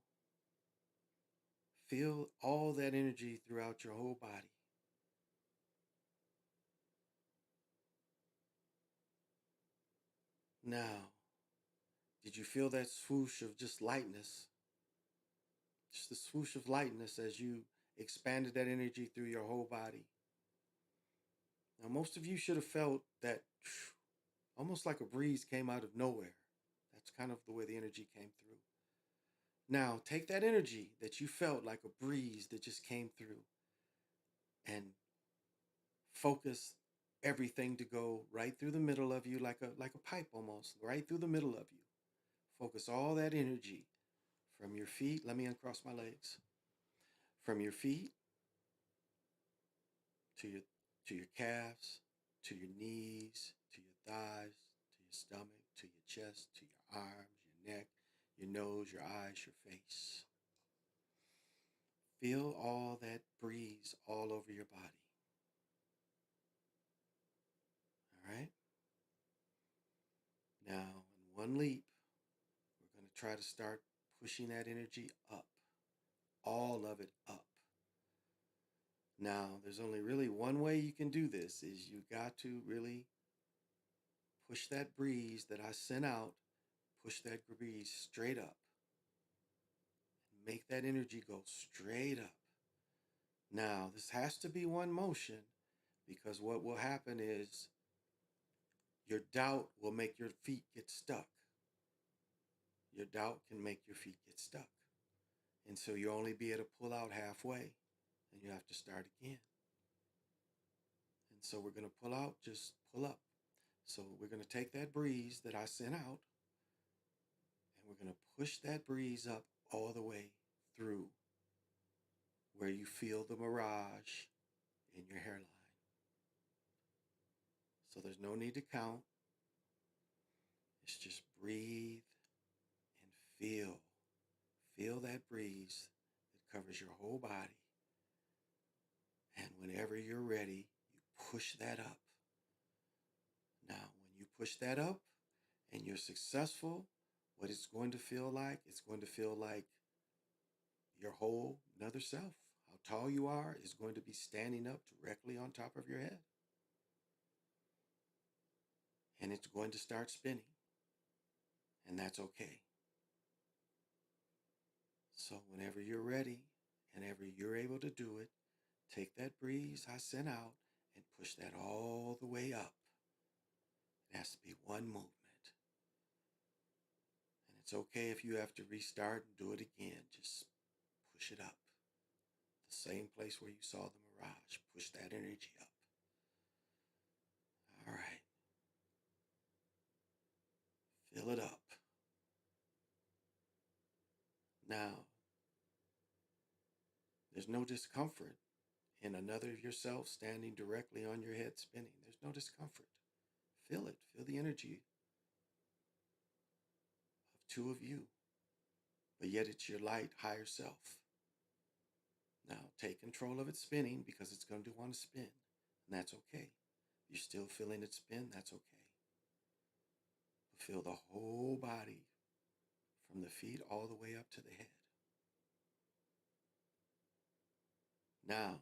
feel all that energy throughout your whole body. Now, did you feel that swoosh of just lightness? Just the swoosh of lightness as you expanded that energy through your whole body. Now, most of you should have felt that almost like a breeze came out of nowhere. That's kind of the way the energy came through. Now, take that energy that you felt like a breeze that just came through and focus everything to go right through the middle of you like a pipe almost, right through the middle of you. Focus all that energy from your feet. Let me uncross my legs. From your feet to your calves, to your knees, to your thighs, to your stomach, to your chest, to your arms, your neck, your nose, your eyes, your face. Feel all that breeze all over your body. All right? Now, in one leap, we're going to try to start pushing that energy up, all of it up. Now, there's only really one way you can do this is you got to really push that breeze that I sent out, push that breeze straight up. And make that energy go straight up. Now, this has to be one motion because what will happen is your doubt will make your feet get stuck. Your doubt can make your feet get stuck. And so you only be able to pull out halfway and you have to start again. And so we're going to pull out, just pull up. So we're going to take that breeze that I sent out and we're going to push that breeze up all the way through where you feel the mirage in your hairline. So there's no need to count. It's just breathe and feel. Feel that breeze that covers your whole body. And whenever you're ready, you push that up. Now, when you push that up and you're successful, what it's going to feel like, it's going to feel like your whole another self. How tall you are is going to be standing up directly on top of your head. And it's going to start spinning. And that's okay. So whenever you're ready, whenever you're able to do it, take that breeze I sent out and push that all the way up. It has to be one movement. And it's okay if you have to restart and do it again. Just push it up. The same place where you saw the mirage. Push that energy up. All right. Fill it up. Now, there's no discomfort in another of yourself standing directly on your head spinning. There's no discomfort. Feel it. Feel the energy of two of you. But yet it's your light, higher self. Now, take control of it spinning because it's going to want to spin. And that's okay. If you're still feeling it spin, that's okay. But feel the whole body from the feet all the way up to the head. Now,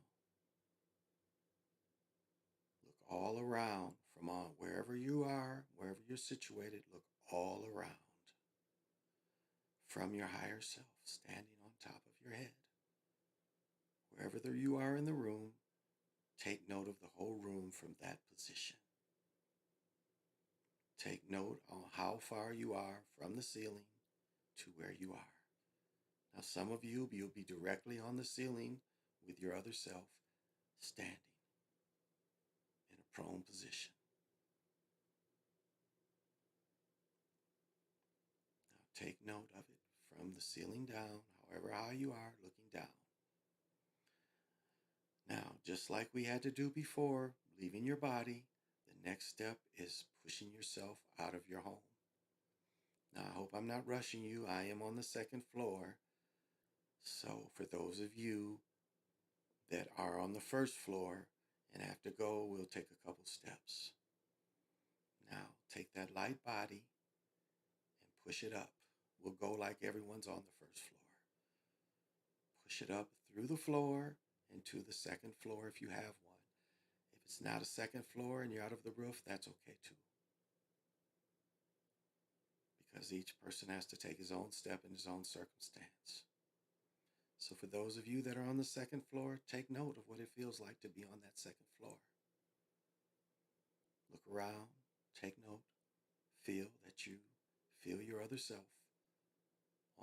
look all around from on wherever you are, wherever you're situated, look all around from your higher self standing on top of your head. Wherever you are in the room, take note of the whole room from that position. Take note on how far you are from the ceiling to where you are. Now, some of you'll be directly on the ceiling with your other self standing in a prone position. Now, take note of it from the ceiling down, however high you are looking down. Now, just like we had to do before, leaving your body, the next step is pushing yourself out of your home. Now, I hope I'm not rushing you. I am on the second floor. So for those of you that are on the first floor and have to go, we'll take a couple steps. Now, take that light body and push it up. We'll go like everyone's on the first floor. Push it up through the floor and to the second floor if you have one. If it's not a second floor and you're out of the roof, that's okay too. Because each person has to take his own step in his own circumstance. So for those of you that are on the second floor, take note of what it feels like to be on that second floor. Look around, take note, feel that you feel your other self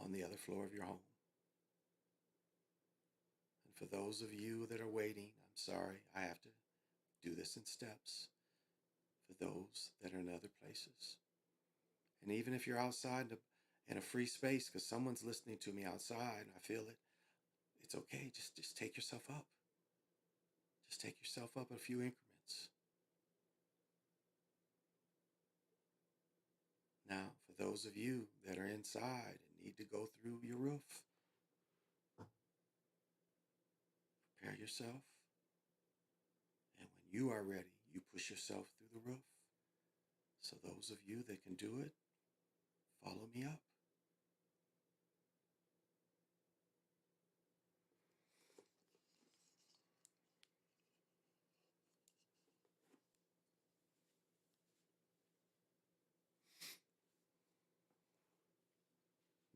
on the other floor of your home. And for those of you that are waiting, I'm sorry, I have to do this in steps. For those that are in other places. And even if you're outside in a free space, because someone's listening to me outside and I feel it, it's okay. Just take yourself up. Just take yourself up a few increments. Now, for those of you that are inside and need to go through your roof, prepare yourself. And when you are ready, you push yourself through the roof. So those of you that can do it, follow me up.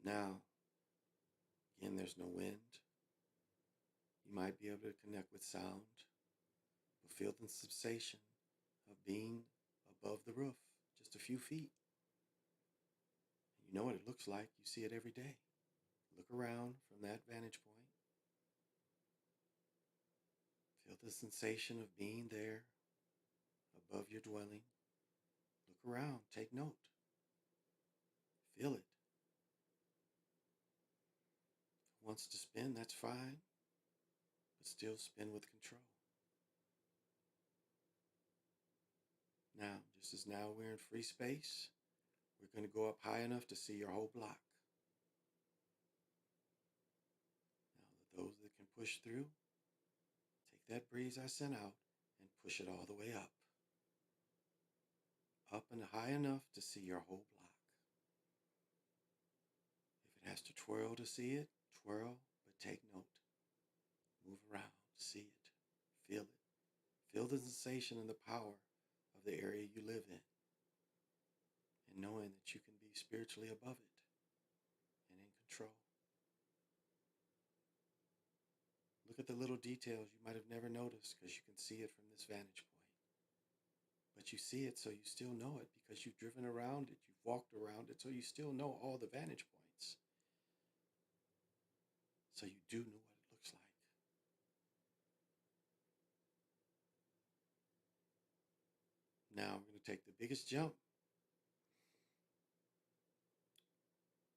Now, again, there's no wind. You might be able to connect with sound, but feel the sensation of being above the roof, just a few feet. You know what it looks like. You see it every day. Look around from that vantage point. Feel the sensation of being there above your dwelling. Look around, take note. Feel it. If it wants to spin, that's fine, but still spin with control. Now, just as now we're in free space, we're going to go up high enough to see your whole block. Now, those that can push through, take that breeze I sent out and push it all the way up. Up and high enough to see your whole block. If it has to twirl to see it, twirl, but take note. Move around, see it, feel it. Feel the sensation and the power of the area you live in. And knowing that you can be spiritually above it and in control. Look at the little details you might have never noticed because you can see it from this vantage point. But you see it so you still know it because you've driven around it, you've walked around it, so you still know all the vantage points. So you do know what it looks like. Now we're going to take the biggest jump.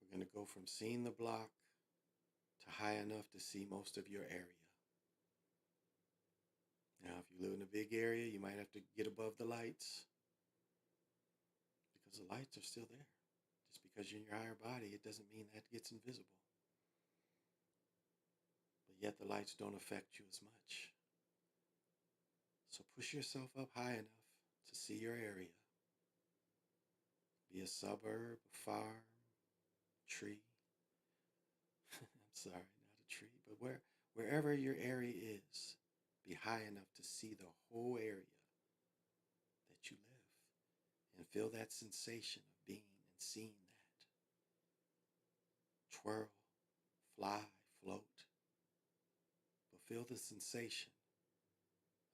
We're going to go from seeing the block to high enough to see most of your area. Now, if you live in a big area, you might have to get above the lights because the lights are still there. Just because you're in your higher body, it doesn't mean that gets invisible. But yet the lights don't affect you as much. So push yourself up high enough to see your area. Be a suburb, a farm, tree. I'm sorry, not a tree, but wherever your area is, be high enough to see the whole area that you live and feel that sensation of being and seeing that. Twirl, fly, float, but feel the sensation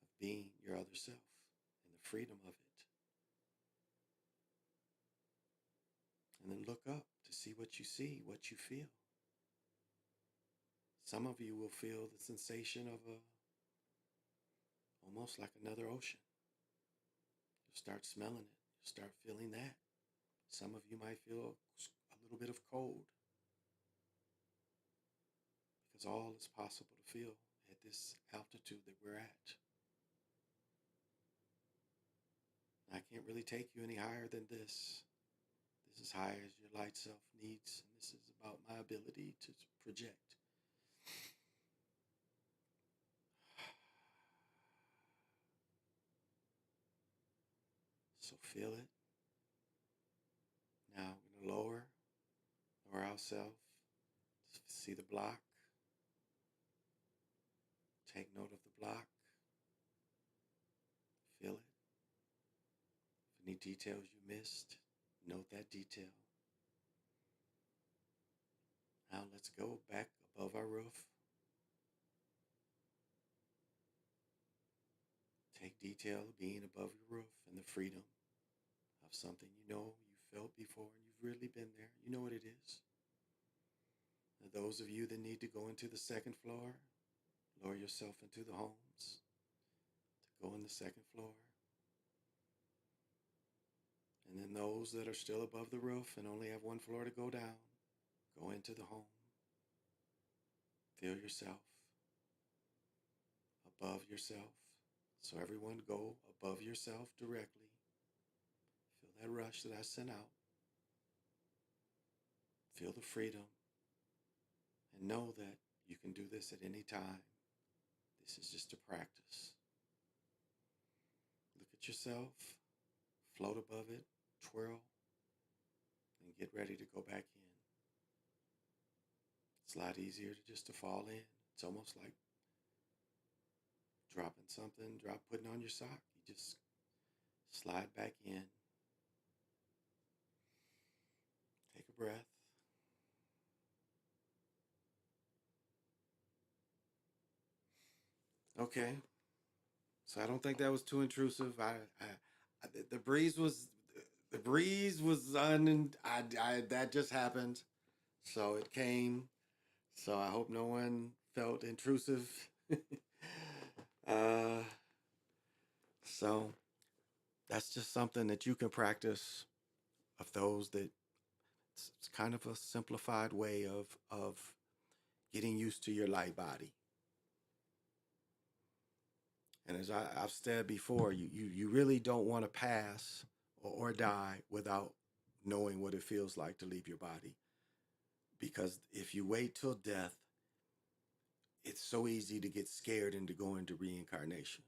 of being your other self and the freedom of it. And then look up to see what you see, what you feel. Some of you will feel the sensation of almost like another ocean. You'll start smelling it. You'll start feeling that. Some of you might feel a little bit of cold because all is possible to feel at this altitude that we're at. I can't really take you any higher than this. This is high as your light self needs, and this is about my ability to project. So feel it. Now we're going to lower ourselves. See the block. Take note of the block. Feel it. If any details you missed, note that detail. Now let's go back above our roof. Take detail of being above your roof and the freedom of something you know you felt before and you've really been there. You know what it is. Now, those of you that need to go into the second floor, lower yourself into the homes to go in the second floor. And then those that are still above the roof and only have one floor to go down, go into the home. Feel yourself above yourself. So everyone go above yourself directly. Feel that rush that I sent out. Feel the freedom. And know that you can do this at any time. This is just a practice. Look at yourself. Float above it. Twirl. And get ready to go back in. It's a lot easier to fall in. It's almost like dropping something, putting on your sock. You just slide back in. Take a breath. Okay. So I don't think that was too intrusive. The breeze was that just happened. So it came. So I hope no one felt intrusive. uh, so that's just something that you can practice of those that it's kind of a simplified way of getting used to your light body. And as I've said before, you really don't want to pass or die without knowing what it feels like to leave your body. Because if you wait till death, it's so easy to get scared into going to reincarnation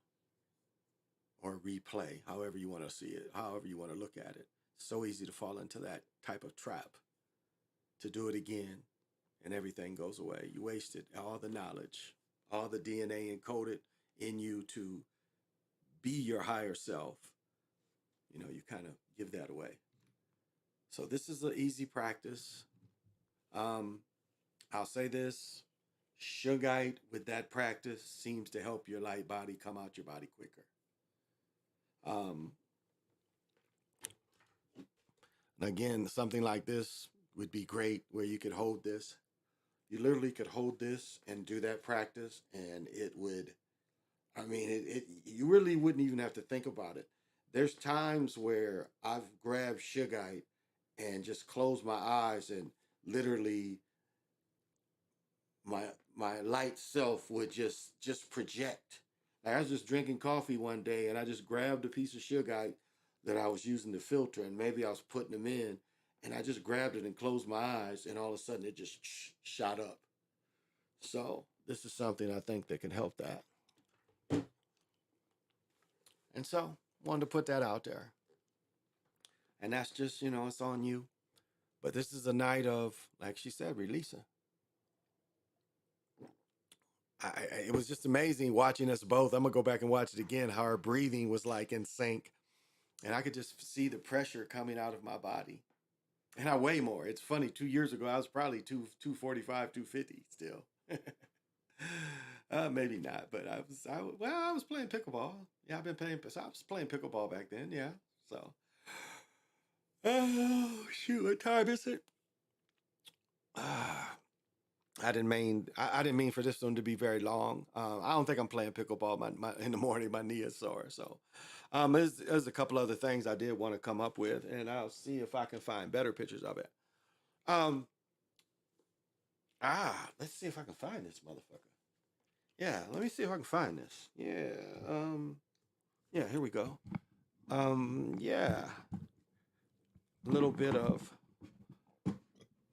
or replay, however you want to see it, however you want to look at it. It's so easy to fall into that type of trap, to do it again, and everything goes away. You wasted all the knowledge, all the DNA encoded in you to be your higher self. You kind of give that away. So this is an easy practice. I'll say this, Shungite with that practice seems to help your light body come out your body quicker. Again, something like this would be great where you could hold this. You literally could hold this and do that practice, and it would, you really wouldn't even have to think about it. There's times where I've grabbed Shungite and just closed my eyes, and literally my light self would just project. Like I was just drinking coffee one day, and I just grabbed a piece of Shungite that I was using to filter, and maybe I was putting them in, and I just grabbed it and closed my eyes, and all of a sudden it just shot up. So this is something I think that can help that. And so wanted to put that out there. And that's just, it's on you. But this is a night of, like she said, releasing. It was just amazing watching us both. I'm going to go back and watch it again, how our breathing was like in sync. And I could just see the pressure coming out of my body. And I weigh more. It's funny, 2 years ago, I was probably 245, 250 still. Maybe not, but I was playing pickleball. Yeah, I was playing pickleball back then, yeah. So, oh, shoot, what time is it? I didn't mean for this one to be very long. I don't think I'm playing pickleball in the morning. My knee is sore. So there's a couple other things I did want to come up with, and I'll see if I can find better pictures of it. Let's see if I can find this motherfucker. Yeah, let me see if I can find this. Yeah, here we go. Yeah, a little bit of.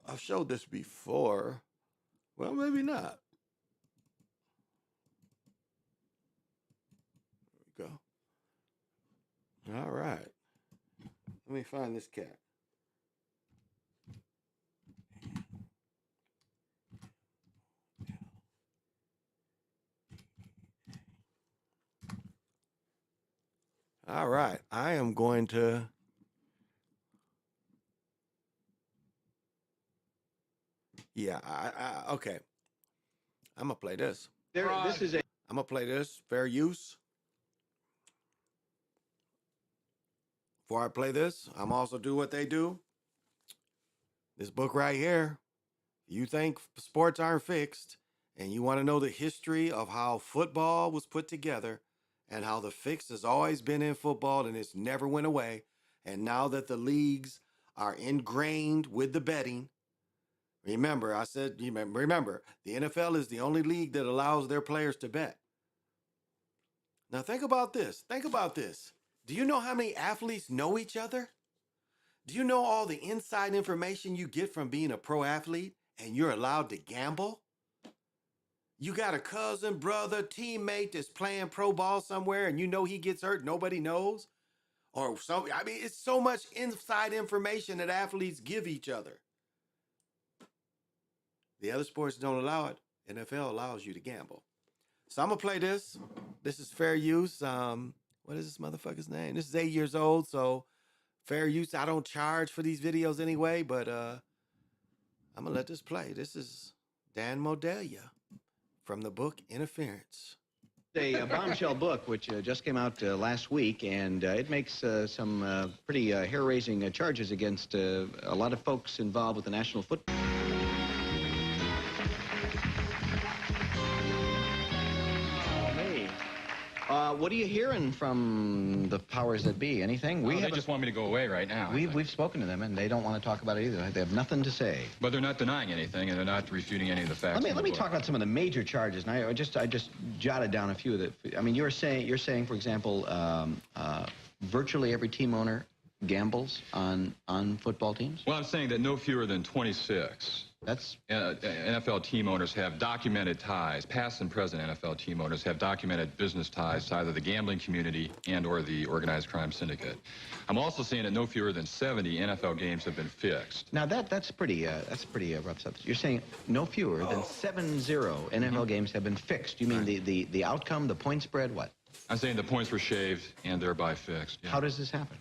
I've showed this before. Well, maybe not. There we go. All right. Let me find this cat. All right. I am going to. Yeah, okay. I'm going to play this. I'm going to play this. Fair use. Before I play this, I'm also do what they do. This book right here. You think sports aren't fixed, and you want to know the history of how football was put together and how the fix has always been in football and it's never went away. And now that the leagues are ingrained with the betting, remember, the NFL is the only league that allows their players to bet. Now think about this. Think about this. Do you know how many athletes know each other? Do you know all the inside information you get from being a pro athlete and you're allowed to gamble? You got a cousin, brother, teammate that's playing pro ball somewhere and you know he gets hurt, nobody knows? It's so much inside information that athletes give each other. The other sports don't allow it. NFL allows you to gamble. So I'm going to play this. This is fair use. What is this motherfucker's name? This is 8 years old, so fair use. I don't charge for these videos anyway, but I'm going to let this play. This is Dan Modelia from the book Interference. A bombshell book which just came out last week, and it makes some pretty hair-raising charges against a lot of folks involved with the National Football. What are you hearing from the powers that be? Anything? They just want me to go away right now. We've spoken to them, and they don't want to talk about it either. They have nothing to say. But they're not denying anything, and they're not refuting any of the facts. Let me talk about some of the major charges. And I just jotted down a few of the. I mean, you're saying, for example, virtually every team owner gambles on football teams. Well, I'm saying that no fewer than 26. That's NFL team owners have documented ties. Past and present NFL team owners have documented business ties to either the gambling community and/or the organized crime syndicate. I'm also saying that no fewer than 70 NFL games have been fixed. Now that's pretty rough stuff. You're saying no fewer than 70 NFL games have been fixed. You mean the outcome, the point spread, what? I'm saying the points were shaved and thereby fixed. Yeah. How does this happen?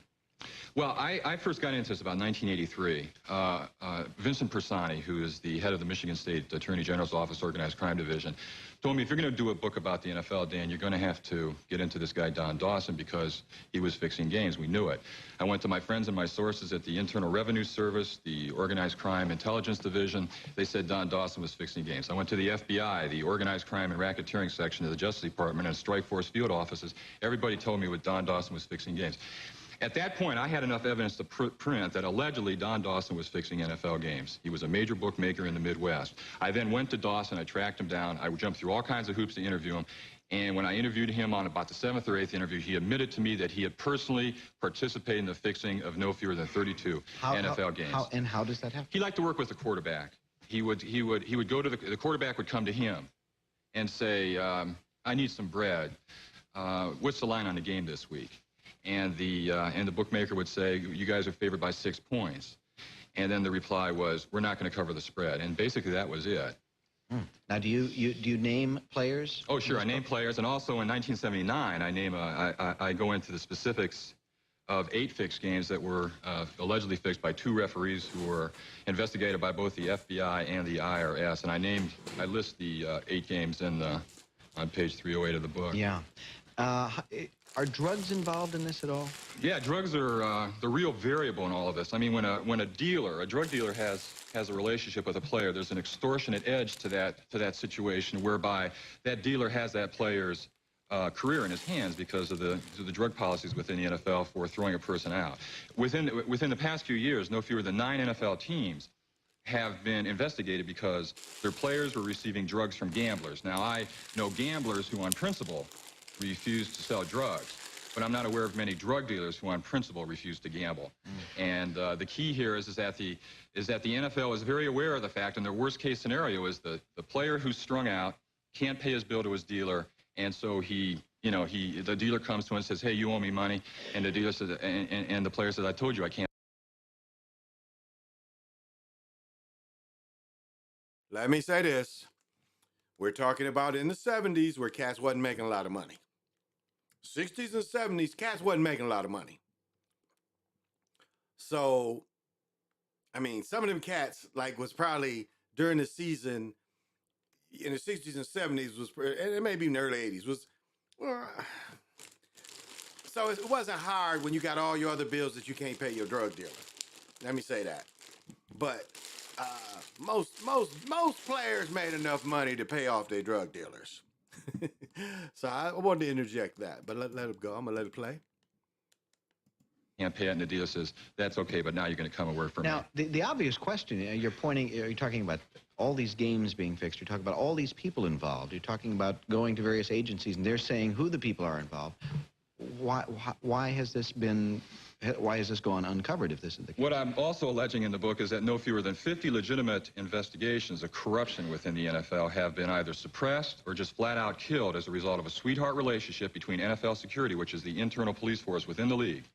Well, I first got into this about 1983. Vincent Persani, who is the head of the Michigan State Attorney General's Office Organized Crime Division, told me, if you're going to do a book about the NFL, Dan, you're going to have to get into this guy, Don Dawson, because he was fixing games. We knew it. I went to my friends and my sources at the Internal Revenue Service, the Organized Crime Intelligence Division. They said Don Dawson was fixing games. I went to the FBI, the Organized Crime and Racketeering Section of the Justice Department, and Strike Force field offices. Everybody told me what Don Dawson was fixing games. At that point, I had enough evidence to print that allegedly Don Dawson was fixing NFL games. He was a major bookmaker in the Midwest. I then went to Dawson. I tracked him down. I jumped through all kinds of hoops to interview him. And when I interviewed him on about the 7th or 8th interview, he admitted to me that he had personally participated in the fixing of no fewer than 32 NFL games. How does that happen? He liked to work with the quarterback. He would go to the quarterback would come to him and say, I need some bread. What's the line on the game this week? And the bookmaker would say, you guys are favored by 6 points. And then the reply was, we're not going to cover the spread. And basically that was it. Now, do you name players? Oh, sure. I name players. And also in 1979, I go into the specifics of 8 fixed games that were allegedly fixed by 2 referees who were investigated by both the FBI and the IRS. And I list the 8 games on page 308 of the book. Yeah. Are drugs involved in this at all? Yeah, drugs are the real variable in all of this. I mean, when a drug dealer has a relationship with a player, there's an extortionate edge to that situation whereby that dealer has that player's career in his hands because of the drug policies within the NFL for throwing a person out. Within the past few years, no fewer than 9 NFL teams have been investigated because their players were receiving drugs from gamblers. Now, I know gamblers who, on principle, refuse to sell drugs, but I'm not aware of many drug dealers who, on principle, refuse to gamble. And the key here is that the NFL is very aware of the fact, and their worst-case scenario is the player who's strung out can't pay his bill to his dealer, and so the dealer comes to him and says, "Hey, you owe me money," and the dealer says, and the player says, "I told you I can't." Let me say this. We're talking about in the 70s where cats wasn't making a lot of money. 60s and 70s, cats wasn't making a lot of money. So, I mean, some of them cats, like, was probably during the season in the 60s and 70s and maybe in the early 80s so it wasn't hard when you got all your other bills that you can't pay your drug dealer. Let me say that. But most players made enough money to pay off their drug dealers. So I wanted to interject that, but let it go. I'm gonna let it play. Can't pay it, and the dealer says, "That's okay, but now you're going to come and work for me." Now, the obvious question, you're talking about all these games being fixed. You're talking about all these people involved. You're talking about going to various agencies, and they're saying who the people are involved. Why has this gone uncovered if this is the case? What I'm also alleging in the book is that no fewer than 50 legitimate investigations of corruption within the NFL have been either suppressed or just flat out killed as a result of a sweetheart relationship between NFL security, which is the internal police force within the league,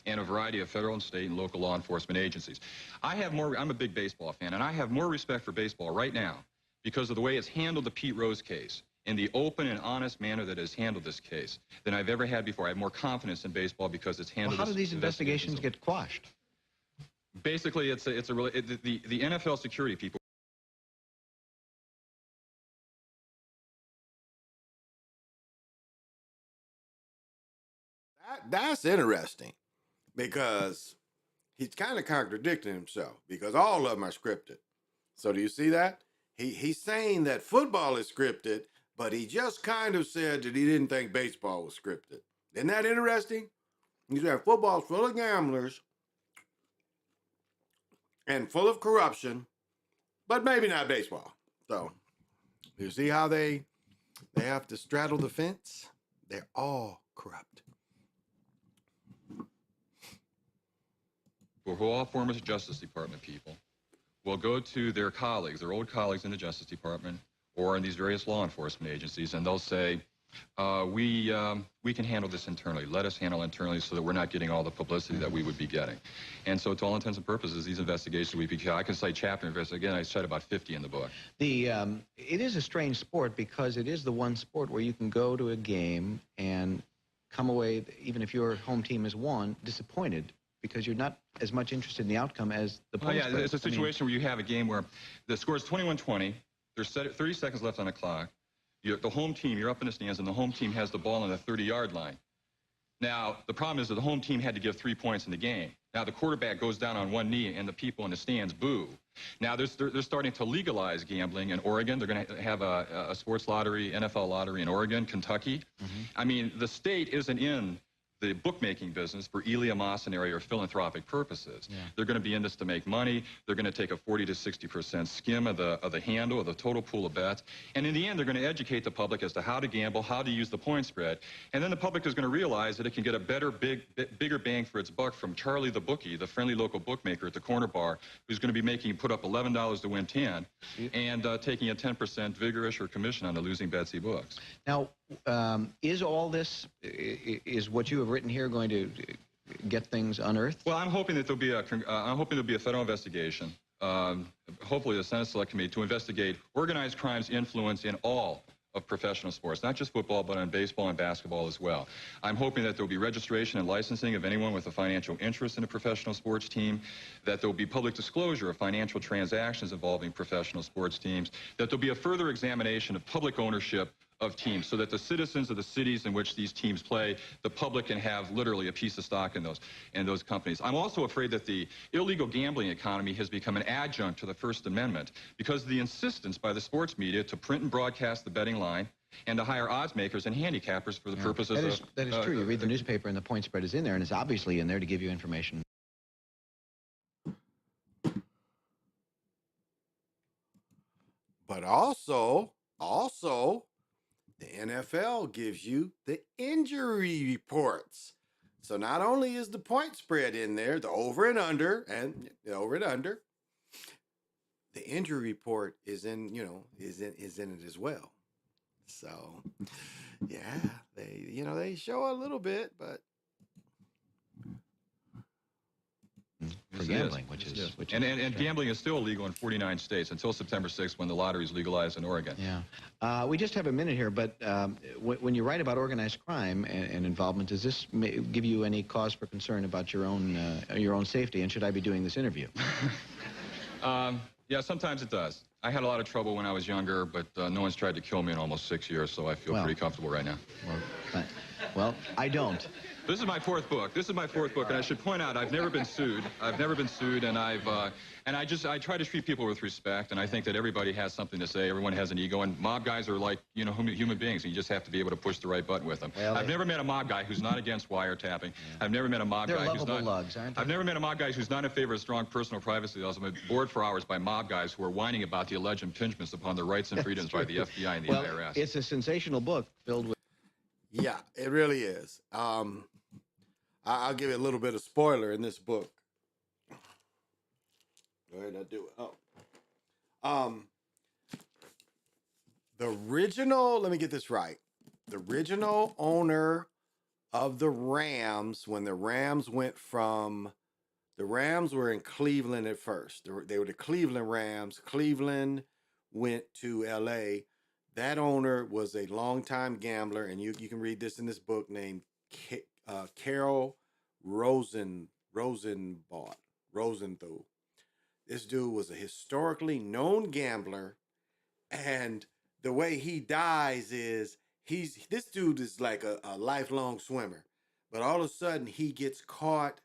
and a variety of federal and state and local law enforcement agencies. I'm a big baseball fan, and I have more respect for baseball right now because of the way it's handled the Pete Rose case in the open and honest manner that has handled this case than I've ever had before. I have more confidence in baseball because it's handled. Well, how do these investigations get quashed? Basically, the NFL security people. That's interesting because he's kind of contradicting himself because all of them are scripted. So do you see that? He's saying that football is scripted, but he just kind of said that he didn't think baseball was scripted. Isn't that interesting? He said football's full of gamblers and full of corruption, but maybe not baseball. So you see how they have to straddle the fence? They're all corrupt. Who all former Justice Department people will go to their colleagues, their old colleagues in the Justice Department or in these various law enforcement agencies, and they'll say, we can handle this internally. Let us handle internally so that we're not getting all the publicity that we would be getting. And so to all intents and purposes, these investigations we begin, I can cite chapter investigation. Again, I cite about 50 in the book. It is a strange sport because it is the one sport where you can go to a game and come away, even if your home team has won, disappointed because you're not as much interested in the outcome as the point spread. It's a situation where you have a game where the score is 21-20. There's 30 seconds left on the clock. The home team, you're up in the stands, and the home team has the ball on the 30-yard line. Now, the problem is that the home team had to give 3 points in the game. Now, the quarterback goes down on one knee, and the people in the stands boo. Now, they're starting to legalize gambling in Oregon. They're going to have a sports lottery, NFL lottery in Oregon, Kentucky. I mean, the state isn't in the bookmaking business for eleemosynary or philanthropic purposes. They're going to be in this to make money. They're going to take a 40 to 60% skim of the handle, of the total pool of bets. And in the end, they're going to educate the public as to how to gamble, how to use the point spread. And then the public is going to realize that it can get a bigger bang for its buck from Charlie the bookie, the friendly local bookmaker at the corner bar, who's going to be put up $11 to win 10, and taking a 10% vigorish or commission on the losing Betsy books. Now, is all this, is what you have written here going to get things unearthed? Well, I'm hoping that there'll be a federal investigation, hopefully the Senate Select Committee, to investigate organized crime's influence in all of professional sports, not just football, but on baseball and basketball as well. I'm hoping that there'll be registration and licensing of anyone with a financial interest in a professional sports team, that there'll be public disclosure of financial transactions involving professional sports teams, that there'll be a further examination of public ownership of teams so that the citizens of the cities in which these teams play, the public can have literally a piece of stock in those companies. I'm also afraid that the illegal gambling economy has become an adjunct to the First Amendment because of the insistence by the sports media to print and broadcast the betting line and to hire odds makers and handicappers for the purposes of... That is true. You read the newspaper and the point spread is in there, and it's obviously in there to give you information. But also, the NFL gives you the injury reports. So not only is the point spread in there, the over and under, the injury report is in, is in it as well. So, yeah, they show a little bit, but for gambling, which is gambling is still illegal in 49 states until September 6th when the lottery is legalized in Oregon. Yeah. We just have a minute here, but when you write about organized crime and involvement, does this give you any cause for concern about your own safety? And should I be doing this interview? Yeah, sometimes it does. I had a lot of trouble when I was younger, but no one's tried to kill me in almost 6 years, so I feel pretty comfortable right now. Well, I don't. This is my fourth book. And I should point out I've never been sued. And I try to treat people with respect, and I think that everybody has something to say. Everyone has an ego, and mob guys are like, human beings, and you just have to be able to push the right button with them. Well, I've never met a mob guy who's not against wiretapping. I've never met a mob guy who's not... lugs, aren't they? I've never met a mob guy who's not in favor of strong personal privacy laws. I've been bored for hours by mob guys who are whining about the alleged impingements upon their rights and freedoms by the FBI and the IRS. It's a sensational book filled with... yeah, it really is. I'll give you a little bit of spoiler in this book. Go ahead, I'll do it. The original, let me get this right. The original owner of the Rams, when the Rams were in Cleveland at first. They were the Cleveland Rams. Cleveland went to LA. That owner was a longtime gambler, and you can read this in this book, named Carol Rosenthal. This dude was a historically known gambler, and the way he dies is this dude is like a lifelong swimmer, but all of a sudden he gets caught,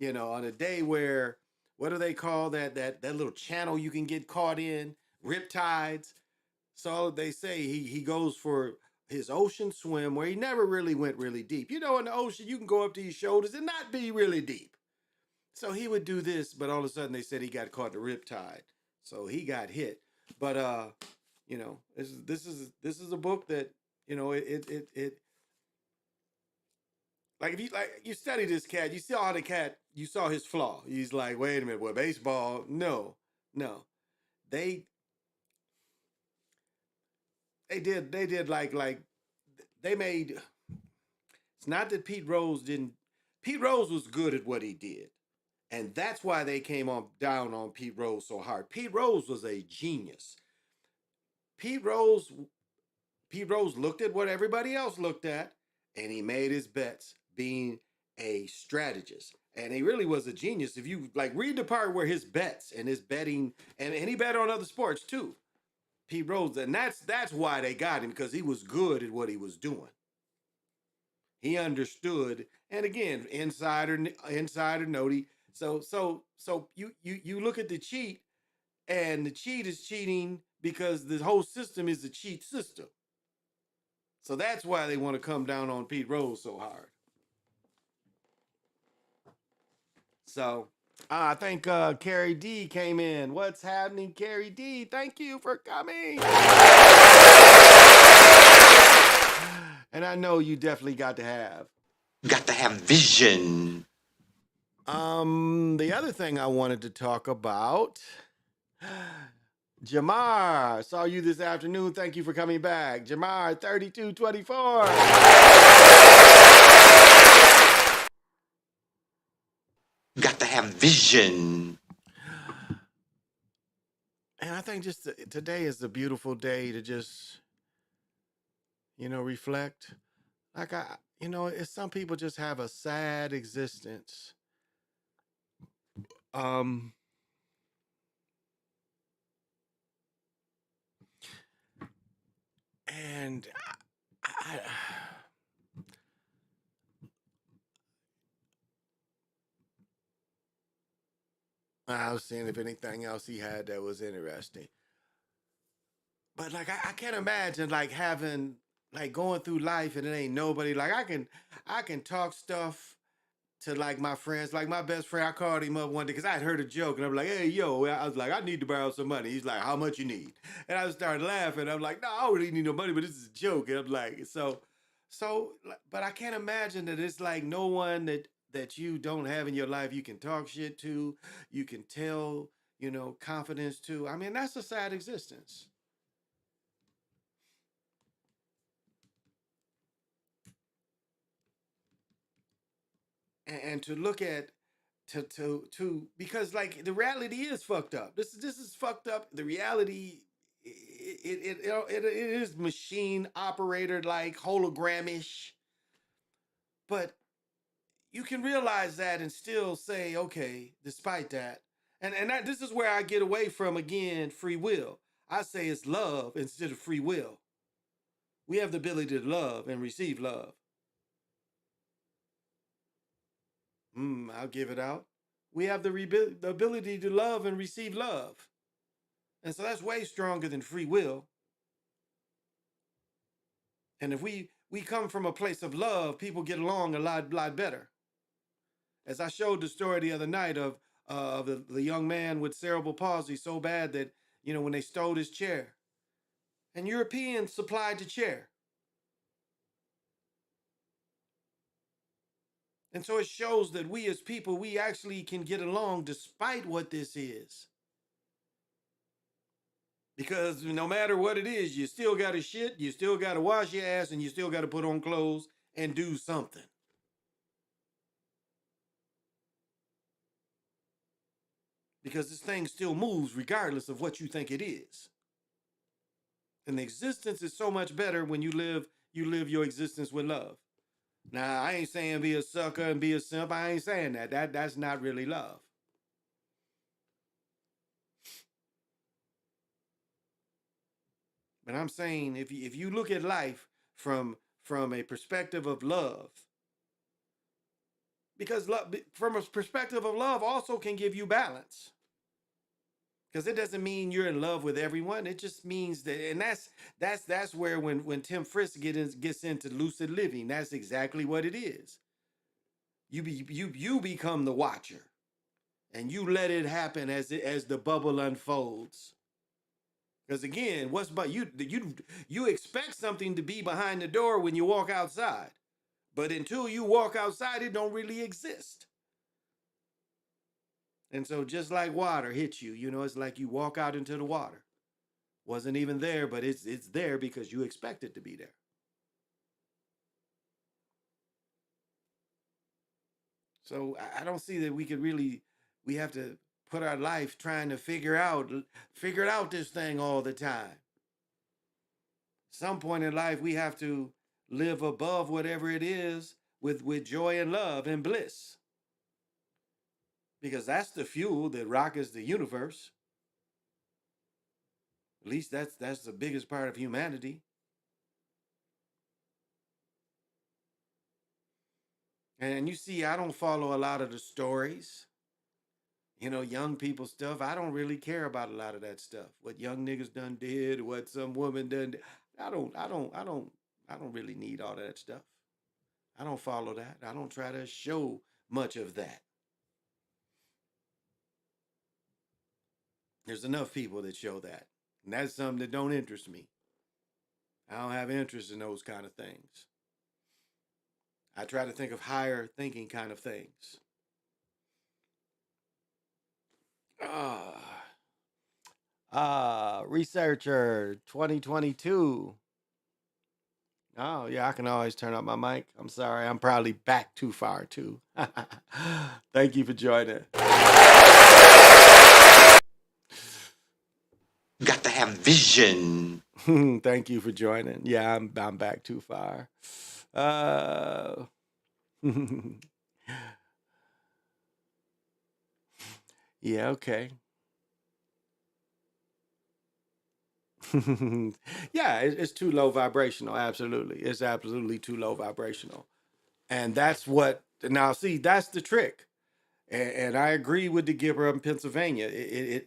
on a day where, what do they call that little channel you can get caught in? Riptides. So they say he goes for his ocean swim where he never really went really deep. You know, in the ocean, you can go up to your shoulders and not be really deep. So he would do this, but all of a sudden they said he got caught in the riptide. So he got hit. But you know, this is a book that, you know, it like if you study this cat, you see how the cat, you saw his flaw. He's like, wait a minute, what, baseball? No, no. They they did like they made, it's not that Pete Rose didn't, Pete Rose was good at what he did. And that's why they came on down on Pete Rose so hard. Pete Rose was a genius. Pete Rose Pete Rose looked at what everybody else looked at, and he made his bets being a strategist. And he really was a genius. If you like read the part where his bets and his betting, and he bet on other sports too. Pete Rose, and that's why they got him, because he was good at what he was doing. He understood, and again, insider noti. So you look at the cheat, and the cheat is cheating because the whole system is a cheat system. So that's why they want to come down on Pete Rose so hard. So I think Carrie D came in. What's happening, Carrie D? Thank you for coming. And I know you definitely got to have. Got to have vision. The other thing I wanted to talk about, Jamar, saw you this afternoon. Thank you for coming back. Jamar, 3224. Got to have vision. And I think just today is a beautiful day to just, you know, reflect. Like some people just have a sad existence. Um, and I was seeing if anything else he had that was interesting. But like I can't imagine like having like going through life and it ain't nobody. Like I can talk stuff to like my friends, like my best friend. I called him up one day because I had heard a joke and I'm like, hey yo, I was like, I need to borrow some money. He's like, how much you need? And I started laughing. I'm like, no, I don't really need no money, but this is a joke. And I'm like, but I can't imagine that it's like no one that you don't have in your life you can talk shit to, you can tell, confidence to. I mean, that's a sad existence. And to look at to because like the reality is fucked up. This is fucked up. The reality it is machine operated, like hologramish, but you can realize that and still say okay despite that. And this is where I get away from, again, free will. I say it's love instead of free will. We have the ability to love and receive love. I'll give it out. We have the ability to love and receive love. And so that's way stronger than free will. And if we come from a place of love, people get along a lot better. As I showed the story the other night of the young man with cerebral palsy so bad that, when they stole his chair, and Europeans supplied the chair. And so it shows that we as people, we actually can get along despite what this is. Because no matter what it is, you still got to shit, you still got to wash your ass, and you still got to put on clothes and do something. Because this thing still moves regardless of what you think it is. And the existence is so much better when you live your existence with love. Now, I ain't saying be a sucker and be a simp. I ain't saying that. That's not really love. But I'm saying if you look at life from a perspective of love, because love, from a perspective of love, also can give you balance. Because it doesn't mean you're in love with everyone. It just means that, and that's where when Tim Frisk gets into lucid living, that's exactly what it is. You become the watcher, and you let it happen as the bubble unfolds. Because again, what's but you expect something to be behind the door when you walk outside, but until you walk outside, it don't really exist. And so just like water hits you, it's like you walk out into the water. Wasn't even there, but it's there because you expect it to be there. So I don't see that we have to put our life trying to figure it out this thing all the time. Some point in life we have to live above whatever it is with joy and love and bliss. Because that's the fuel that rockets the universe. At least that's the biggest part of humanity. And you see, I don't follow a lot of the stories. Young people stuff. I don't really care about a lot of that stuff. What young niggas done did, what some woman done. I don't really need all that stuff. I don't follow that. I don't try to show much of that. There's enough people that show that. And that's something that don't interest me. I don't have interest in those kind of things. I try to think of higher thinking kind of things. Researcher 2022. Oh, yeah, I can always turn up my mic. I'm sorry, I'm probably back too far, too. Thank you for joining. Got to have vision. Thank you for joining. Yeah, I'm back too far. Yeah, okay. Yeah, it's too low vibrational. Absolutely. It's absolutely too low vibrational. And that's what, now see, that's the trick. And I agree with the giver in Pennsylvania.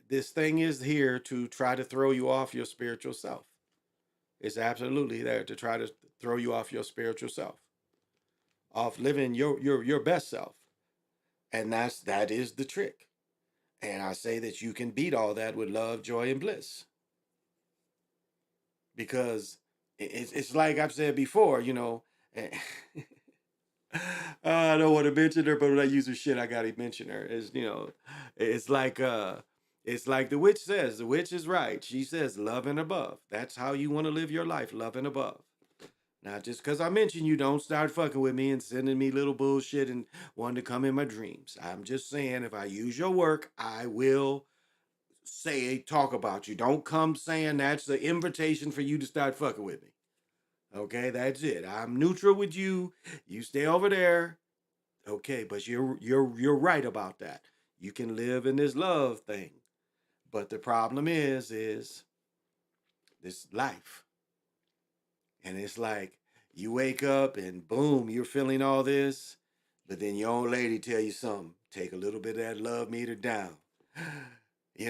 This thing is here to try to throw you off your spiritual self. It's absolutely there to try to throw you off your spiritual self, off living your best self. And that is the trick. And I say that you can beat all that with love, joy, and bliss. Because it's like I've said before, I don't want to mention her, but when I use her shit, I gotta mention her. It's like it's like the witch says. The witch is right. She says, "Love and above." That's how you want to live your life, love and above. Now, just because I mentioned you, don't start fucking with me and sending me little bullshit and wanting to come in my dreams. I'm just saying, if I use your work, I will talk about you. Don't come saying that's the invitation for you to start fucking with me. Okay, that's it. I'm neutral with you. You stay over there. Okay, but you're right about that. You can live in this love thing. But the problem is this life. And it's like you wake up and boom, you're feeling all this, but then your old lady tell you something. Take a little bit of that love meter down. You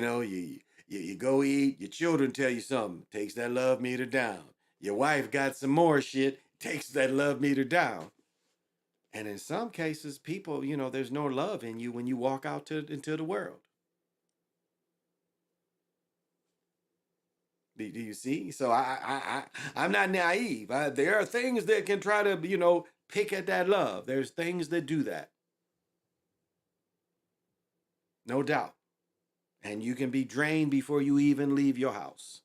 go eat, your children tell you something, takes that love meter down. Your wife got some more shit, takes that love meter down. And in some cases, people, there's no love in you when you walk out into the world. Do you see? So I'm not naive. There are things that can try to, pick at that love. There's things that do that. No doubt. And you can be drained before you even leave your house.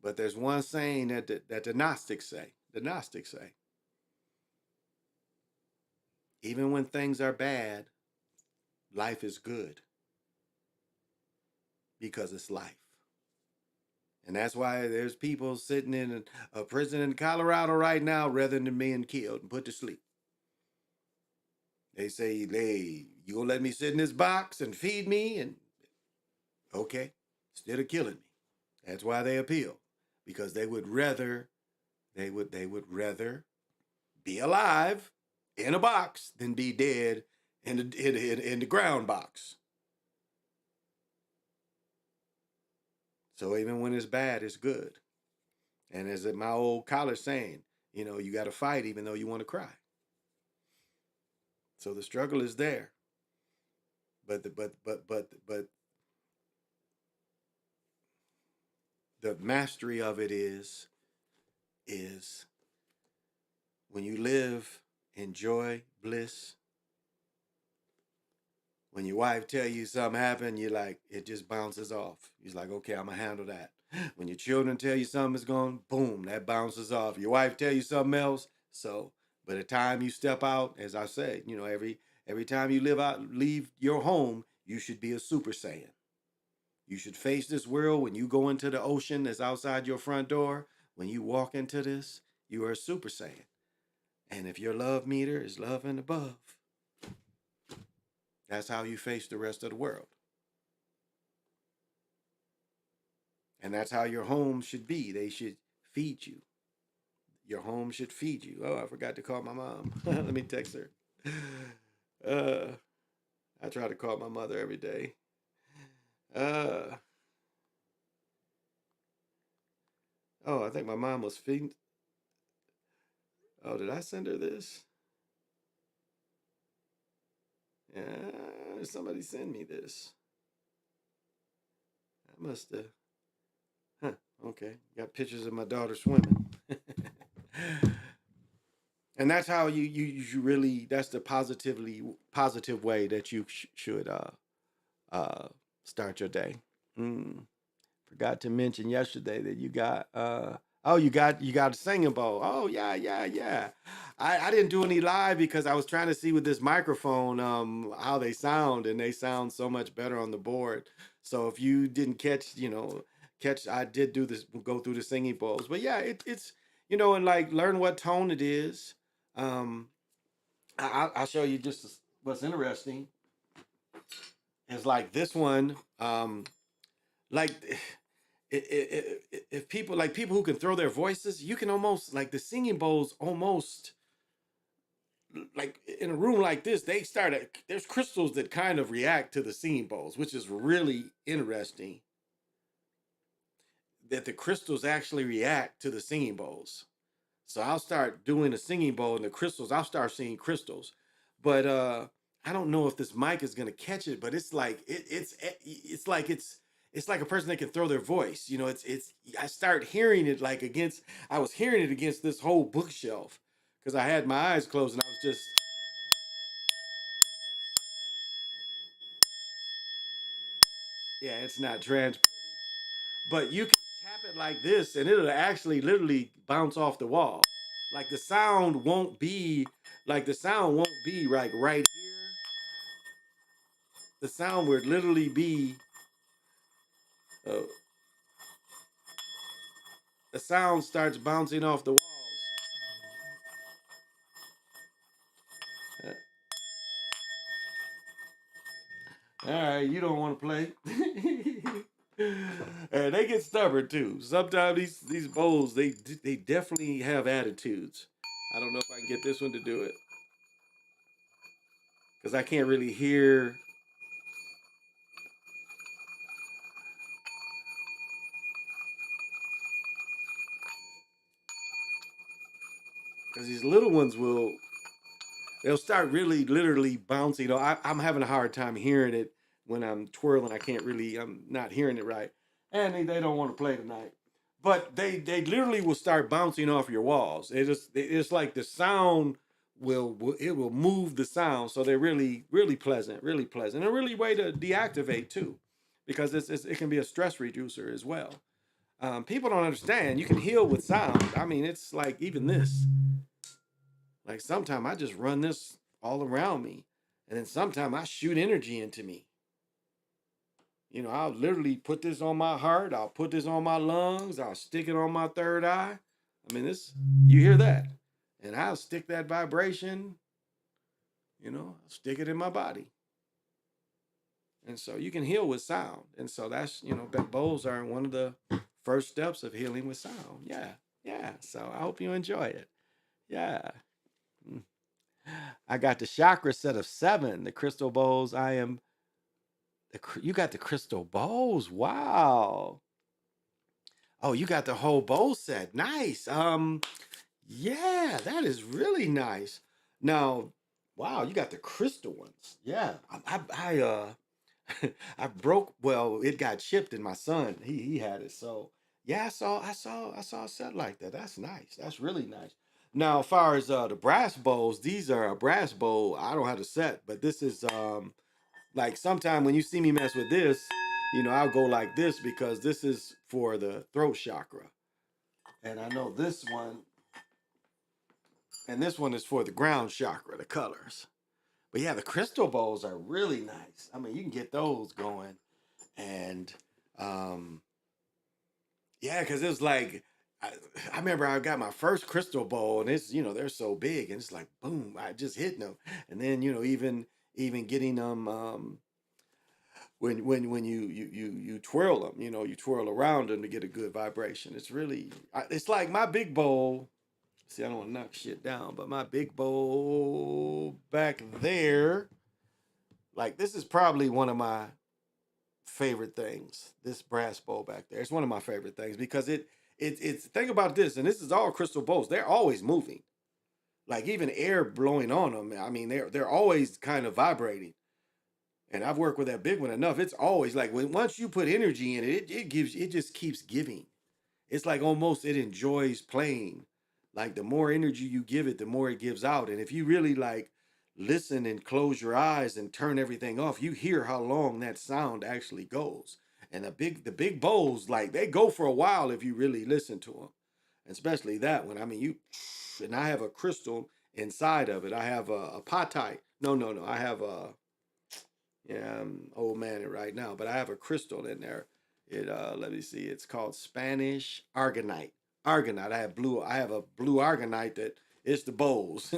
But there's one saying that the Gnostics say. The Gnostics say, even when things are bad, life is good because it's life. And that's why there's people sitting in a prison in Colorado right now rather than being killed and put to sleep. They say, hey, you gonna let me sit in this box and feed me? And okay, instead of killing me. That's why they appeal. Because they would rather be alive in a box than be dead in the ground box. So even when it's bad, it's good. And as my old college saying, you got to fight even though you want to cry. So the struggle is there. But the mastery of it is when you live in joy, bliss. When your wife tell you something happened, you're like, it just bounces off. You're like, okay, I'm gonna handle that. When your children tell you something is going, boom, that bounces off. Your wife tell you something else. So by the time you step out, as I said, every time you leave your home, you should be a Super Saiyan. You should face this world. When you go into the ocean that's outside your front door, when you walk into this, you are a Super Saiyan. And if your love meter is love and above, that's how you face the rest of the world. And that's how your home should be. They should feed you. Your home should feed you. Oh, I forgot to call my mom. Let me text her. I try to call my mother every day. Oh, I think my mom was feeding. Oh, did I send her this? Yeah, somebody send me this. I must have. Huh, okay. Got pictures of my daughter swimming. And that's how you really, that's the positive way that you should start your day. Forgot to mention yesterday that you got you got a singing bowl. Oh yeah. I didn't do any live because I was trying to see with this microphone how they sound, and they sound so much better on the board. So if you didn't catch, I did go through the singing bowls. But yeah, it's and like learn what tone it is. I'll show you just what's interesting. It's like this one, like if people who can throw their voices, you can almost like the singing bowls almost like in a room like this, there's crystals that kind of react to the singing bowls, which is really interesting. That the crystals actually react to the singing bowls. So I'll start doing a singing bowl and the crystals, I'll start seeing crystals. But I don't know if this mic is gonna catch it, but it's like it's like a person that can throw their voice. It's I start hearing it I was hearing it against this whole bookshelf because I had my eyes closed and I was just yeah, it's not trans, but you can tap it like this and it'll actually literally bounce off the wall. Like the sound won't be like right here. The sound would literally be uh, the sound starts bouncing off the walls. All right, you don't want to play. And they get stubborn too. Sometimes these bowls they definitely have attitudes. I don't know if I can get this one to do it because I can't really hear. Because these little ones they'll start really literally bouncing. I'm having a hard time hearing it when I'm twirling. I'm not hearing it right. And they don't want to play tonight. But they literally will start bouncing off your walls. It's like the sound will move the sound. So they're really, really pleasant, and a really way to deactivate too, because it can be a stress reducer as well. People don't understand. You can heal with sound. I mean, it's like even this. Like sometimes I just run this all around me, and then sometimes I shoot energy into me. I'll literally put this on my heart. I'll put this on my lungs. I'll stick it on my third eye. I mean, you hear that, and I'll stick that vibration. I'll stick it in my body, and so you can heal with sound. And so that's bowls are one of the first steps of healing with sound. Yeah. So I hope you enjoy it. Yeah. I got the chakra set of 7. The crystal bowls. You got the crystal bowls. Wow. Oh, you got the whole bowl set. Nice. Yeah, that is really nice. Now, wow, you got the crystal ones. Yeah, I broke. Well, it got chipped, and my son he had it. So yeah, I saw a set like that. That's nice. That's really nice. Now, as far as the brass bowls, these are a brass bowl. I don't have the set, but this is like sometime when you see me mess with this, I'll go like this because this is for the throat chakra, and I know this one, and this one is for the ground chakra, the colors. But yeah, the crystal bowls are really nice. I mean, you can get those going. And um, yeah, because it was like, I remember I got my first crystal bowl, and it's, they're so big, and it's like, boom, I just hit them. And then, even getting them, when you twirl them, you twirl around them to get a good vibration. It's really, it's like my big bowl. See, I don't want to knock shit down, but my big bowl back there, like this is probably one of my favorite things. This brass bowl back there, it's one of my favorite things because it's think about this, and this is all crystal bowls. They're always moving, like even air blowing on them. I mean, they're always kind of vibrating. And I've worked with that big one enough. It's always like once you put energy in it, it just keeps giving. It's like almost it enjoys playing. Like the more energy you give it, the more it gives out. And if you really like listen and close your eyes and turn everything off, you hear how long that sound actually goes. And the big bowls, like they go for a while if you really listen to them. Especially that one. I mean, and I have a crystal inside of it. I have a patite. No. I have a, yeah, I'm old man it right now, but I have a crystal in there. Let me see. It's called Spanish argonite. Argonite. I have a blue argonite that it's the bowls.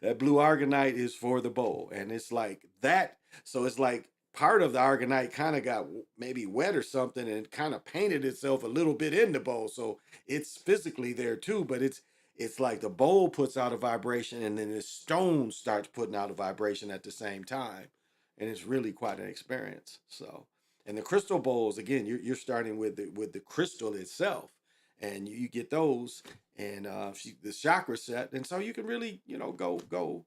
That blue argonite is for the bowl. And it's like that. So it's like part of the argonite kind of got maybe wet or something and kind of painted itself a little bit in the bowl. So it's physically there too, but it's like the bowl puts out a vibration and then the stone starts putting out a vibration at the same time, and it's really quite an experience. So, and the crystal bowls again, you're starting with the crystal itself, and you get those, and the chakra set, and so you can really go.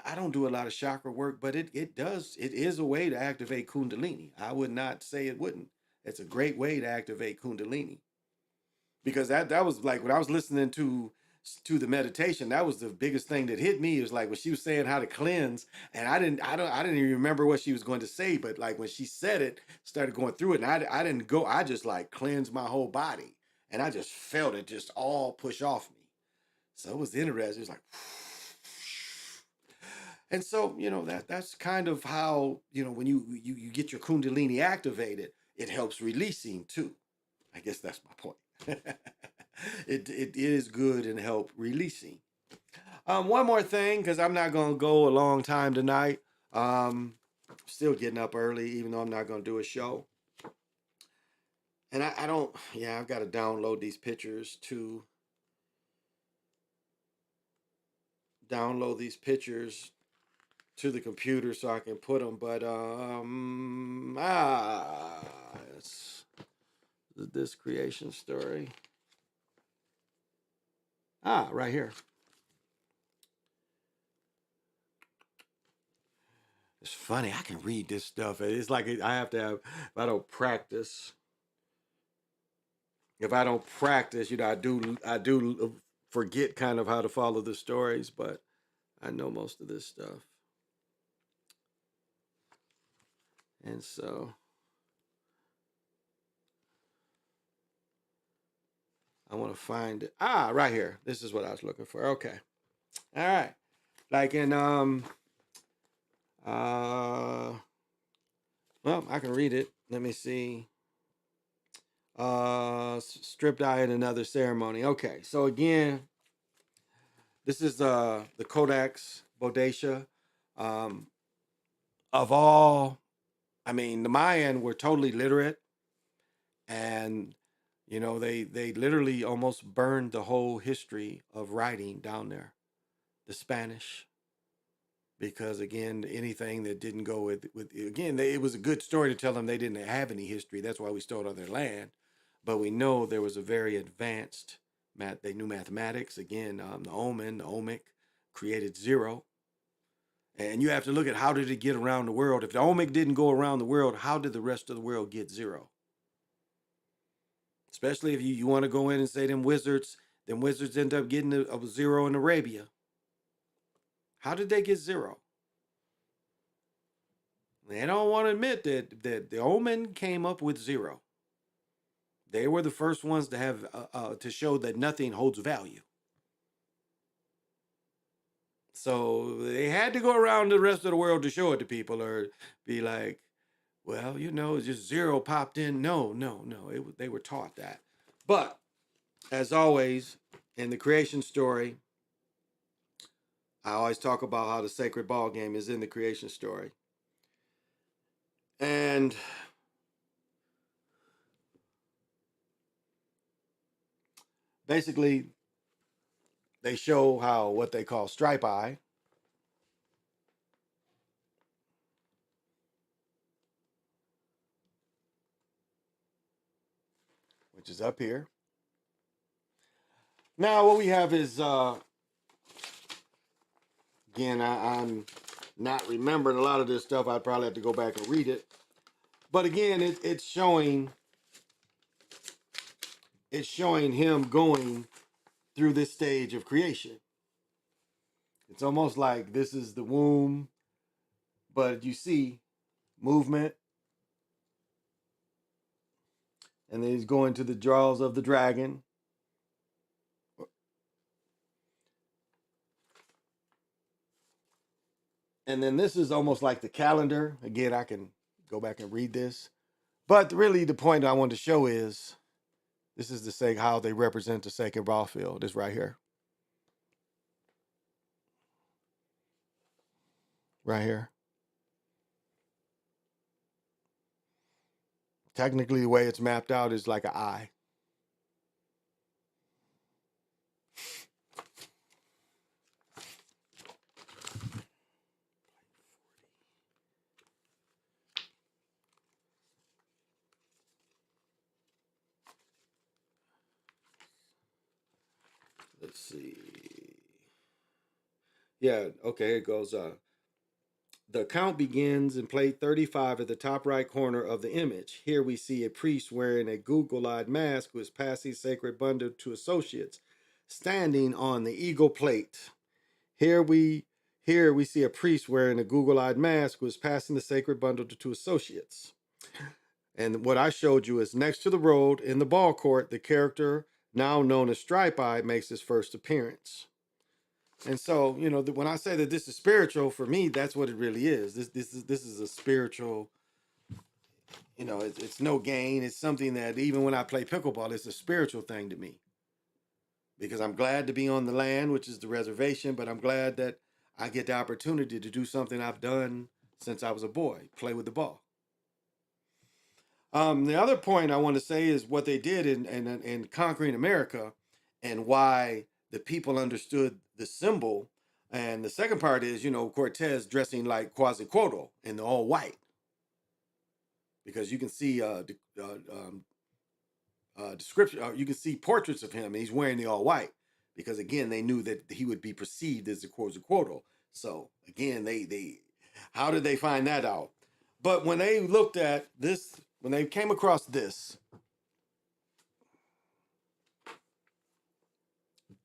I don't do a lot of chakra work, but it is a way to activate Kundalini. I would not say it wouldn't. It's a great way to activate Kundalini because that was like when I was listening to the meditation, that was the biggest thing that hit me. It was like when she was saying how to cleanse, and I didn't even remember what she was going to say, but like when she said it, started going through it, and I didn't go, I just like cleansed my whole body, and I just felt it just all push off me. So it was interesting. It was like, and so that's kind of how when you get your Kundalini activated, it helps releasing too. I guess that's my point. It is good and help releasing. One more thing, because I'm not gonna go a long time tonight. Still getting up early, even though I'm not gonna do a show. And I don't. Yeah, I've got to download these pictures to the computer so I can put them. But it's this creation story. Right here. It's funny. I can read this stuff. It's like I have to have. If I don't practice, I do forget kind of how to follow the stories, but I know most of this stuff, and so I want to find it. Right here. This is what I was looking for. Okay. All right. Like in well, I can read it. Let me see. Stripped eye in another ceremony. Okay. So again, this is the Codex Bodacia. Um, of all, I mean, the Mayan were totally literate, and they literally almost burned the whole history of writing down there. The Spanish. because again, anything that didn't go with again, it was a good story to tell them they didn't have any history. That's why we stole all their land. But we know there was a very advanced math. They knew mathematics. Again, the omic created zero. And you have to look at how did it get around the world. If the omic didn't go around the world, how did the rest of the world get zero? Especially if you want to go in and say them wizards end up getting a zero in Arabia. How did they get zero? They don't want to admit that the Omen came up with zero. They were the first ones to have to show that nothing holds value. So they had to go around the rest of the world to show it to people, or be like, well, it's just zero popped in. No. They were taught that. But as always, in the creation story, I always talk about how the sacred ball game is in the creation story. And basically, they show how what they call stripe eye, which is up here. Now, what we have is, again, I'm not remembering a lot of this stuff. I'd probably have to go back and read it. But again, it's showing him going through this stage of creation. It's almost like this is the womb, but you see movement, and then he's going to the jaws of the dragon. And then this is almost like the calendar. Again, I can go back and read this. But really the point I want to show is this is to say how they represent the sacred ball field. It's right here. Right here. Technically, the way it's mapped out is like an eye. Let's see. Yeah, okay, it goes. The count begins in plate 35 at the top right corner of the image. Here we see a priest wearing a Google-eyed mask who is passing sacred bundle to associates, standing on the eagle plate. Here we see a priest wearing a Google-eyed mask who is passing the sacred bundle to associates. And what I showed you is next to the road in the ball court, the character now known as Stripe Eye makes his first appearance. And so, when I say that this is spiritual, for me, that's what it really is. This is a spiritual, it's no gain. It's something that even when I play pickleball, it's a spiritual thing to me. Because I'm glad to be on the land, which is the reservation, but I'm glad that I get the opportunity to do something I've done since I was a boy, play with the ball. The other point I want to say is what they did in conquering America and why the people understood the symbol. And the second part is, Cortez dressing like Quetzalcoatl in the all white. Because you can see description, you can see portraits of him, and he's wearing the all white. Because again, they knew that he would be perceived as a Quetzalcoatl. So again, they how did they find that out? But when they looked at this, when they came across this,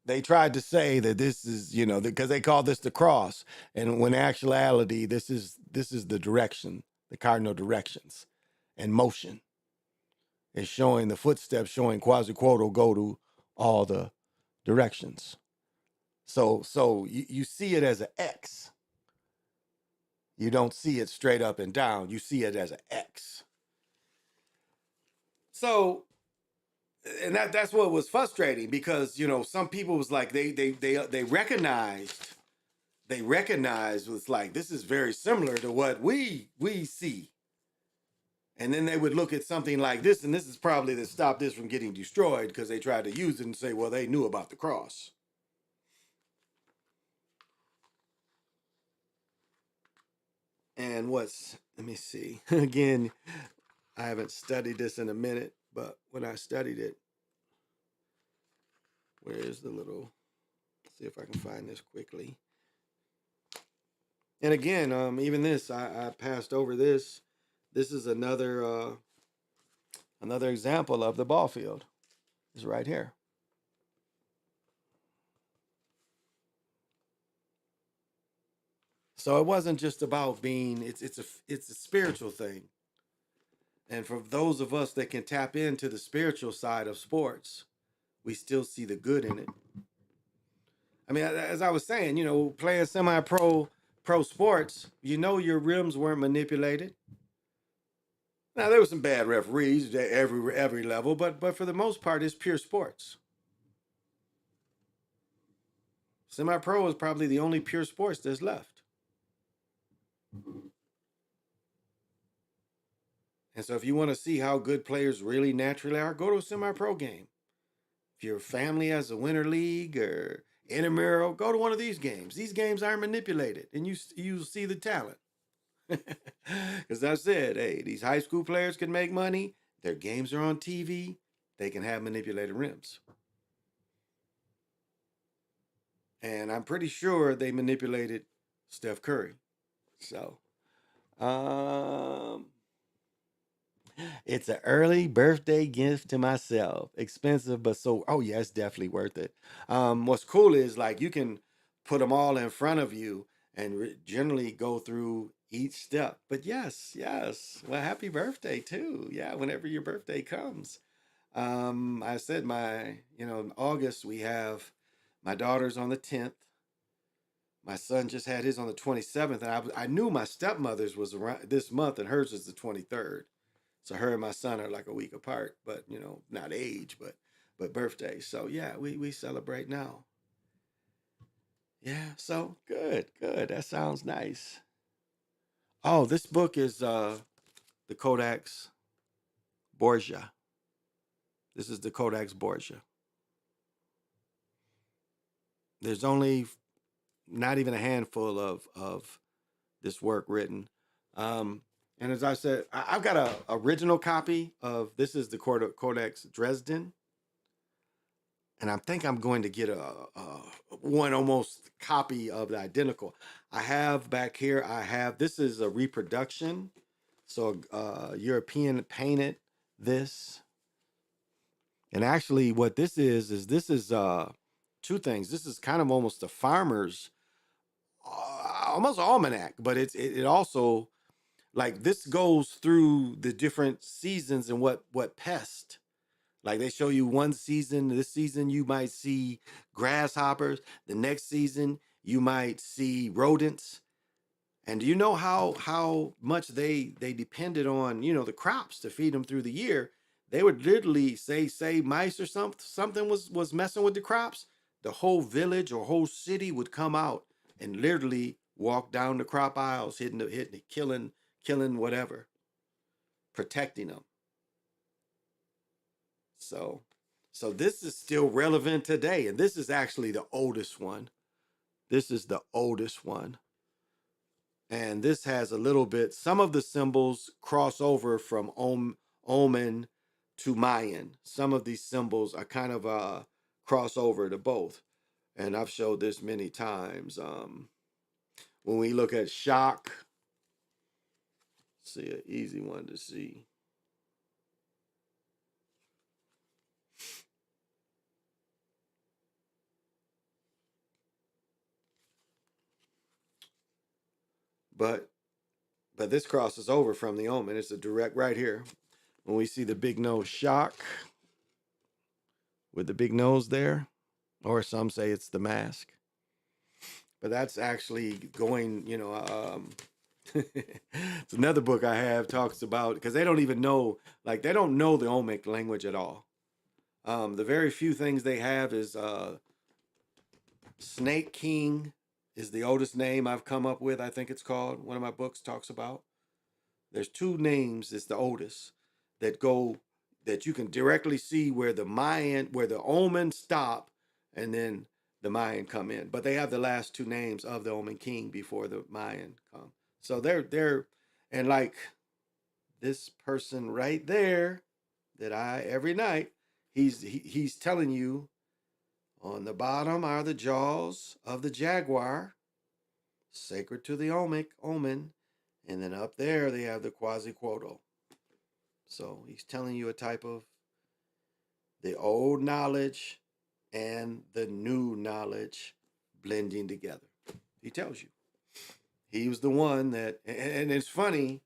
they tried to say that this is, because they call this the cross, and when in actuality, this is the direction, the cardinal directions, and motion. It's showing the footsteps, showing Quetzalcoatl go to all the directions. So you see it as an X. You don't see it straight up and down. You see it as an X. So, and that's what was frustrating, because some people was like they recognized was like, this is very similar to what we see. And then they would look at something like this, and this is probably to stop this from getting destroyed, because they tried to use it and say, well, they knew about the cross. And let me see. Again, I haven't studied this in a minute, but when I studied it, where's the little, see if I can find this quickly. And again, even this, I passed over this. This is another example of the ball field. It's right here. So it wasn't just about being. It's a spiritual thing. And for those of us that can tap into the spiritual side of sports, we still see the good in it. I mean, as I was saying, playing pro sports, your rims weren't manipulated. Now there were some bad referees at every level, but for the most part, it's pure sports. Semi-pro is probably the only pure sports that's left. And so if you want to see how good players really naturally are, go to a semi-pro game. If your family has a winter league or intramural, go to one of these games. These games aren't manipulated, and you see the talent. Because I said, hey, these high school players can make money. Their games are on TV. They can have manipulated rims. And I'm pretty sure they manipulated Steph Curry. So, it's an early birthday gift to myself. Expensive, but oh yeah, it's definitely worth it. What's cool is like you can put them all in front of you and generally go through each step. But yes, yes. Well, happy birthday too. Yeah, whenever your birthday comes. I said in August we have my daughter's on the 10th. My son just had his on the 27th, and I knew my stepmother's was around this month, and hers is the 23rd. So her and my son are like a week apart, but not age, but birthday. So yeah, we celebrate now. Yeah, so good, good. That sounds nice. Oh, this book is the Codex Borgia. This is the Codex Borgia. There's only not even a handful of this work written. And as I said, I've got a original copy of this is the Codex Dresden, and I think I'm going to get a one almost copy of the identical. I have back here. This is a reproduction, so European painted this, and actually, what this is two things. This is kind of almost a farmer's, almost almanac, but it also like this goes through the different seasons and what pest. Like they show you one season, this season you might see grasshoppers, the next season you might see rodents. And do you know how much they depended on, the crops to feed them through the year? They would literally say mice or something was messing with the crops. The whole village or whole city would come out and literally walk down the crop aisles, hitting, killing whatever, protecting them. So this is still relevant today, and this is actually the oldest one. This is the oldest one. And this has a little bit, some of the symbols cross over from Omen to Mayan. Some of these symbols are kind of crossover to both. And I've showed this many times. When we look at shock, see an easy one to see. But this crosses over from the Omen. It's a direct right here. When we see the big nose shock with the big nose there, or some say it's the mask. But that's actually going, it's another book I have talks about, because they don't even know, like they don't know the Olmec language at all. The very few things they have is Snake King is the oldest name I've come up with. I think it's called. One of my books talks about. There's two names. It's the oldest that you can directly see where the Omen stop, and then the Mayan come in. But they have the last two names of the Omen King before the Mayan come. So they're and like this person right there that I every night he's telling you on the bottom are the jaws of the jaguar, sacred to the omen, and then up there they have the quasi-quotal. So he's telling you a type of the old knowledge and the new knowledge blending together. He tells you. He was the one that, and it's funny.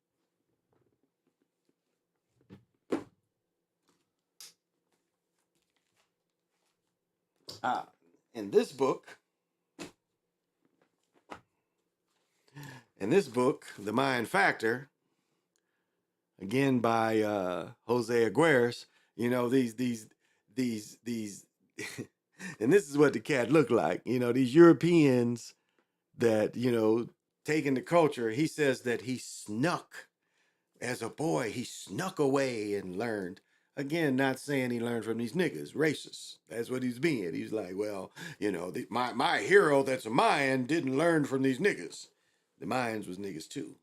Uh, in this book, The Mayan Factor, again by Jose Aguirre, you know, these, and this is what the cat looked like. You know, these Europeans that, you know, taking the culture, he says that he snuck as a boy, he snuck away and learned. Again, not saying he learned from these niggas, racist. That's what he's being. He's like, well, you know, my hero that's a Mayan didn't learn from these niggas. The Mayans was niggas too.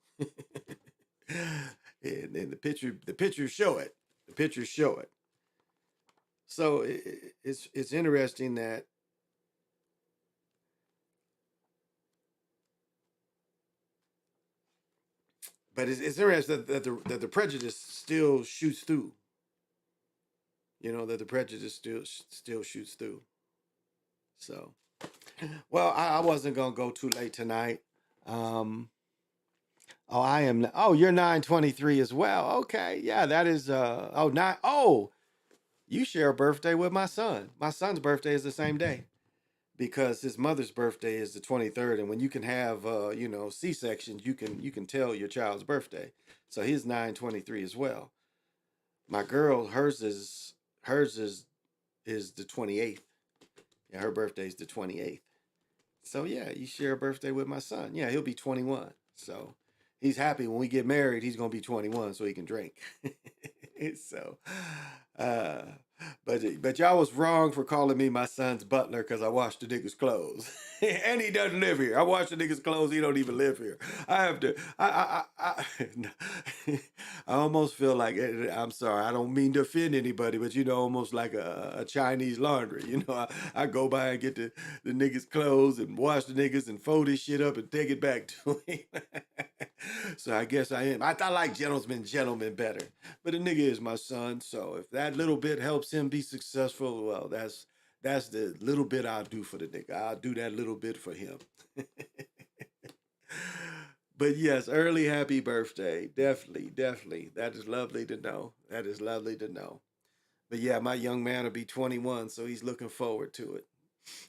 And the pictures show it. The pictures show it. So it's interesting that but it's interesting that the prejudice still shoots through. You know, that the prejudice still shoots through. So, well, I wasn't gonna go too late tonight. Um, oh, I am. Oh, you're 923 as well. Okay, yeah, that is. Oh, nine. Oh, you share a birthday with my son. My son's birthday is the same day because his mother's birthday is the 23rd, and when you can have, you know, C sections, you can tell your child's birthday. So he's 923 as well. My girl, hers is the 28th. Yeah, her birthday's the 28th. So yeah, you share a birthday with my son. Yeah, he'll be 21. So he's happy when we get married, he's gonna be 21 so he can drink. So uh but y'all was wrong for calling me my son's butler because I washed the nigga's clothes. And he doesn't live here. I wash the nigga's clothes, he don't even live here. I have to I almost feel like I'm sorry, I don't mean to offend anybody, but you know, almost like a Chinese laundry. You know, I go by and get the niggas clothes and wash the niggas and fold his shit up and take it back to him. So I guess I am. I like gentlemen better. But the nigga is my son, so if that little bit helps him be successful, well, that's the little bit I'll do for the nigga. I'll do that little bit for him. But yes, early happy birthday. Definitely, definitely. That is lovely to know. That is lovely to know. But yeah, my young man will be 21, so he's looking forward to it.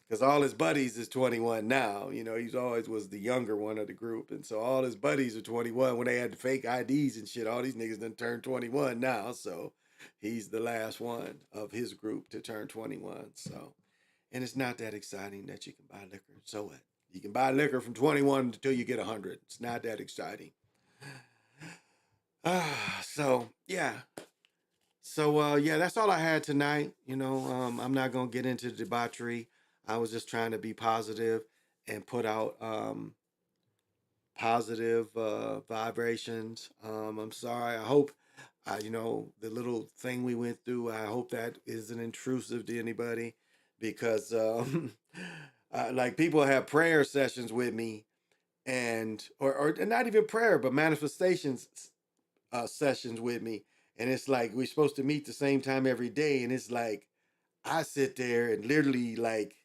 Because all his buddies is 21 now. You know, he's always was the younger one of the group. And so all his buddies are 21 when they had the fake IDs and shit. All these niggas done turned 21 now. So he's the last one of his group to turn 21. So, and it's not that exciting that you can buy liquor. So what? You can buy liquor from 21 until you get 100. It's not that exciting. So yeah. So yeah, that's all I had tonight. You know, I'm not gonna get into debauchery. I was just trying to be positive and put out positive vibrations. I'm sorry. I hope, you know, the little thing we went through. I hope that isn't intrusive to anybody, because like people have prayer sessions with me, and or not even prayer, but manifestations sessions with me, and it's like we're supposed to meet the same time every day, and it's like I sit there and literally like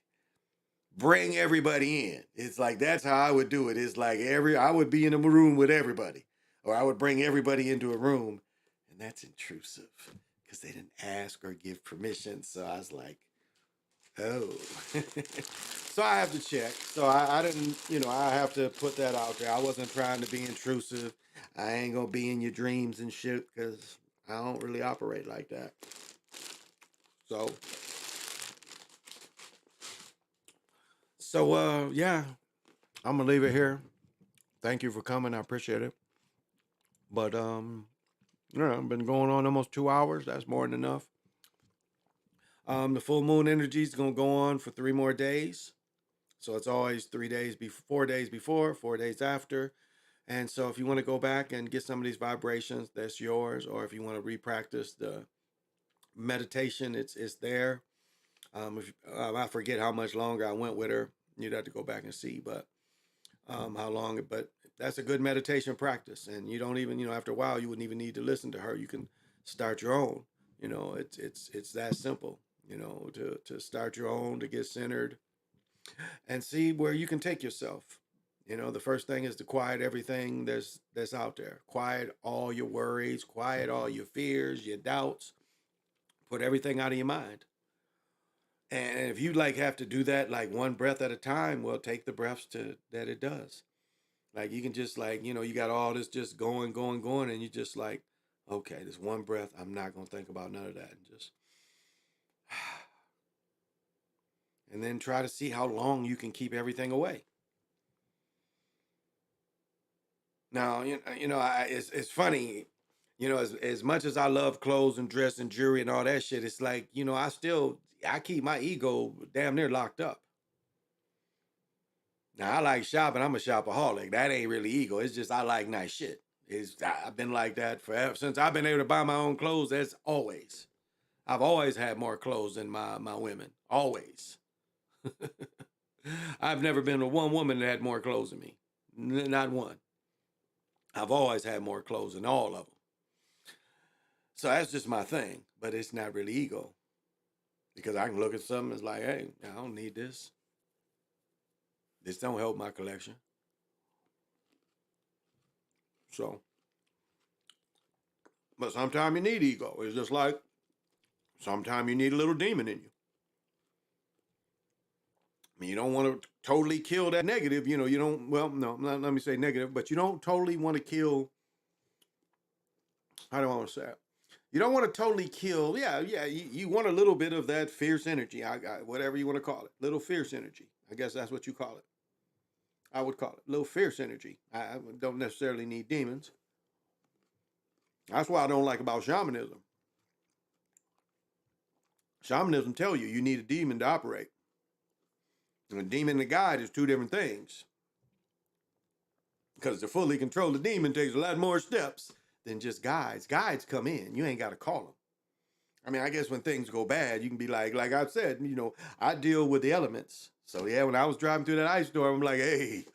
bring everybody in. It's like that's how I would do it. It's like I would be in a room with everybody, or I would bring everybody into a room, and that's intrusive because they didn't ask or give permission. So I was like, oh, so I have to check. So I didn't, you know, I have to put that out there. I wasn't trying to be intrusive. I ain't gonna be in your dreams and shit because I don't really operate like that. So, yeah, I'm gonna leave it here. Thank you for coming. I appreciate it. But you know, I've been going on almost 2 hours. That's more than enough. The full moon energy is gonna go on for 3 more days. So it's always 3 days before, 4 days before, 4 days after. And so if you want to go back and get some of these vibrations, that's yours. Or if you want to re-practice the meditation, it's there. I forget how much longer I went with her. You'd have to go back and see, but how long. But that's a good meditation practice, and you don't even, after a while, you wouldn't even need to listen to her. You can start your own. It's that simple. To start your own, to get centered, and see where you can take yourself. The first thing is to quiet everything that's out there. Quiet all your worries, quiet all your fears, your doubts. Put everything out of your mind. And if you like have to do that like one breath at a time, well, take the breaths to that it does. Like you can just like, you got all this just going, going, going, and you just like, okay, this one breath, I'm not gonna think about none of that. And just and then try to see how long you can keep everything away. Now, it's funny, as much as I love clothes and dress and jewelry and all that shit, it's like, I keep my ego damn near locked up. Now I like shopping. I'm a shopaholic. That ain't really ego. It's just I like nice shit. I've been like that forever since I've been able to buy my own clothes. That's always. I've always had more clothes than my women. Always. I've never been with one woman that had more clothes than me. Not one. I've always had more clothes than all of them. So that's just my thing. But it's not really ego. Because I can look at something, it's like, hey, I don't need this. This don't help my collection. So, but sometimes you need ego. It's just like sometimes you need a little demon in you. I mean, you don't want to totally kill that negative. You don't, well, no, let me say negative, but you don't totally want to kill, how do I want to say it? You don't want to totally kill, you want a little bit of that fierce energy, whatever you want to call it, little fierce energy. I guess that's what you call it. I would call it little fierce energy. I don't necessarily need demons. That's what I don't like about shamanism. Shamanism tell you need a demon to operate. And a demon and a guide is two different things. Because to fully control the demon takes a lot more steps than just guides. Guides come in. You ain't got to call them. I mean, I guess when things go bad, you can be like I've said, I deal with the elements. So yeah, when I was driving through that ice storm, I'm like, hey,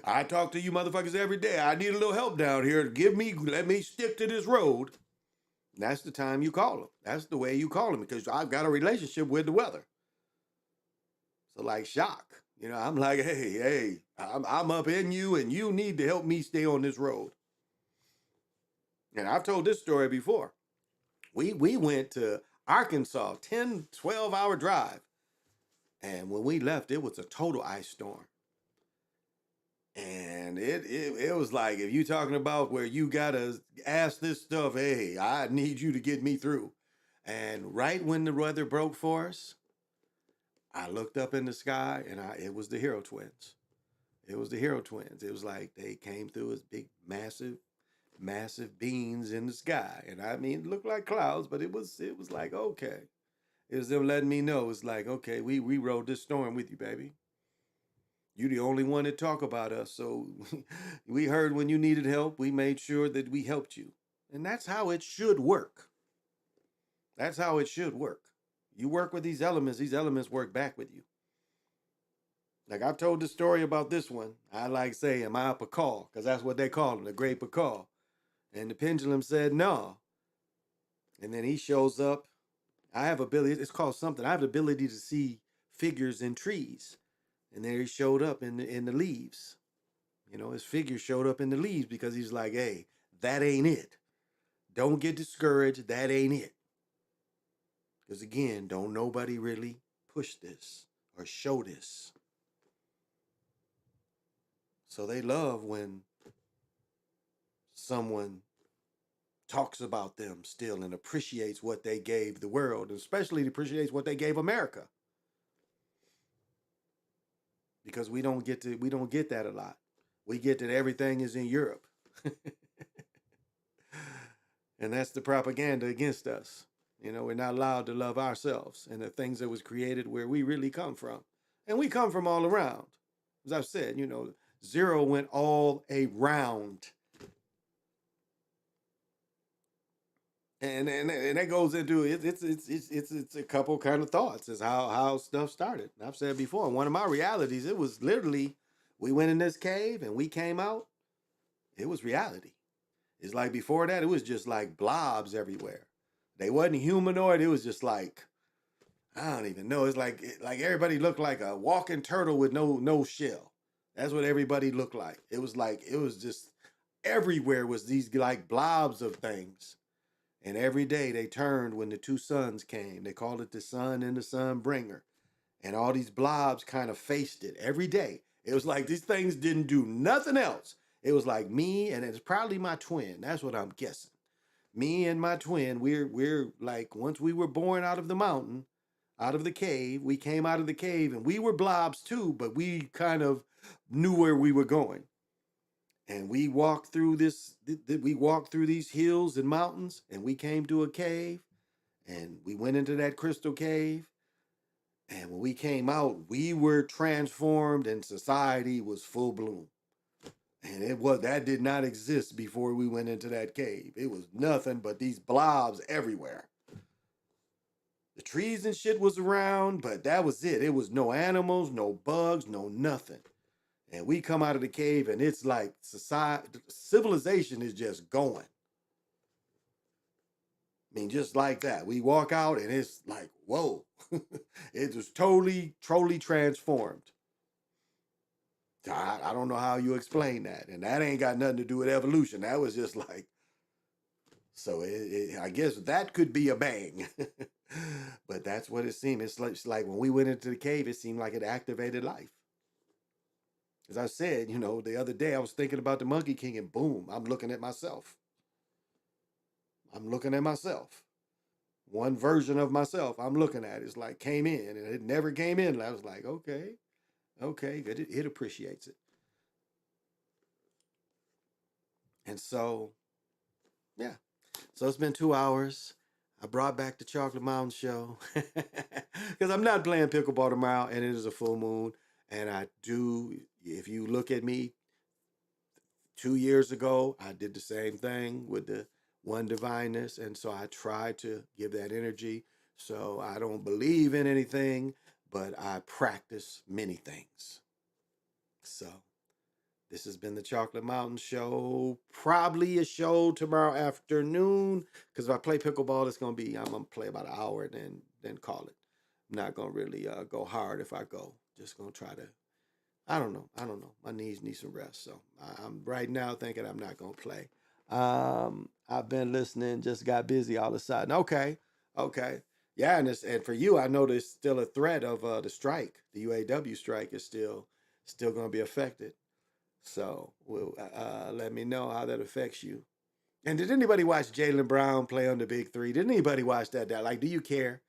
I talk to you motherfuckers every day. I need a little help down here. Let me stick to this road. And that's the time you call them. That's the way you call them because I've got a relationship with the weather. So like shock, I'm like, hey, I'm up in you and you need to help me stay on this road. And I've told this story before. We went to Arkansas, 10, 12-hour drive. And when we left, it was a total ice storm. And it was like, if you talking about where you got to ask this stuff, hey, I need you to get me through. And right when the weather broke for us, I looked up in the sky and it was the Hero Twins. It was the Hero Twins. It was like they came through as big, massive, massive beings in the sky. And I mean, it looked like clouds, but it was like, okay. It was them letting me know. It's like, okay, we rode this storm with you, baby. You the only one that talk about us. So we heard when you needed help. We made sure that we helped you. And that's how it should work. That's how it should work. You work with these elements work back with you. Like I've told the story about this one. I like say, am I a Pakal? Because that's what they call him, the great Pakal. And the pendulum said no. And then he shows up. I have ability, it's called something. I have the ability to see figures in trees. And there he showed up in the leaves. His figure showed up in the leaves because he's like, hey, that ain't it. Don't get discouraged. That ain't it. Because again, don't nobody really push this or show this. So they love when someone talks about them still and appreciates what they gave the world, and especially appreciates what they gave America. Because we don't get that a lot. We get that everything is in Europe. And that's the propaganda against us. We're not allowed to love ourselves and the things that was created where we really come from. And we come from all around. As I've said, 0 went all around. And that goes into it's a couple kind of thoughts is how stuff started. I've said before, in one of my realities, it was literally we went in this cave and we came out. It was reality. It's like before that, it was just like blobs everywhere. They wasn't humanoid. It was just like I don't even know. It's like everybody looked like a walking turtle with no shell. That's what everybody looked like. It was just everywhere was these like blobs of things. And every day they turned when the two suns came. They called it the sun and the sun bringer. And all these blobs kind of faced it every day. It was like these things didn't do nothing else. It was like me, and it's probably my twin. That's what I'm guessing. Me and my twin, we're like once we were born out of the mountain, out of the cave, we came out of the cave and we were blobs too, but we kind of knew where we were going. And we walked through we walked through these hills and mountains, and we came to a cave, and we went into that crystal cave. And when we came out, we were transformed, and society was full bloom. And that did not exist before we went into that cave. It was nothing but these blobs everywhere. The trees and shit was around, but that was it. It was no animals, no bugs, no nothing. And we come out of the cave and it's like civilization is just going. I mean, just like that. We walk out and it's like, whoa. It was totally transformed. I don't know how you explain that. And that ain't got nothing to do with evolution. That was just like, so I guess that could be a bang. But that's what it seemed. It's like when we went into the cave, it seemed like it activated life. As I said, the other day I was thinking about the Monkey King and boom, I'm looking at myself. I'm looking at myself. One version of myself I'm looking at is like came in and it never came in. And I was like, okay, good. It appreciates it. And so, yeah. So it's been 2 hours. I brought back the Chocolate Mountain Show because I'm not playing pickleball tomorrow and it is a full moon. And I do, if you look at me 2 years ago, I did the same thing with the 1diveness. And so I try to give that energy. So I don't believe in anything, but I practice many things. So this has been the Chocolate Mountain Show. Probably a show tomorrow afternoon. Because if I play pickleball, I'm going to play about an hour and then call it. I'm not going to really go hard if I go. Just going to try to, I don't know. My knees need some rest. So I'm right now thinking I'm not going to play. I've been listening, just got busy all of a sudden. Okay. Yeah, and for you, I know there's still a threat of the strike. The UAW strike is still going to be affected. So let me know how that affects you. And did anybody watch Jaylen Brown play on the Big Three? Did anybody watch that? Like, do you care?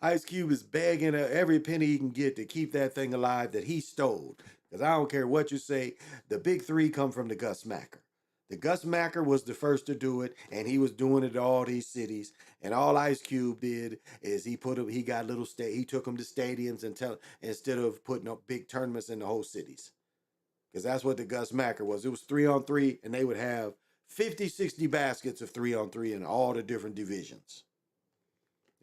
Ice Cube is begging every penny he can get to keep that thing alive that he stole. Because I don't care what you say, the Big Three come from the Gus Macker. The Gus Macker was the first to do it, and he was doing it to all these cities. And all Ice Cube did is he took them to stadiums instead of putting up big tournaments in the whole cities. Because that's what the Gus Macker was. It was 3-on-3, and they would have 50, 60 baskets of 3-on-3 in all the different divisions.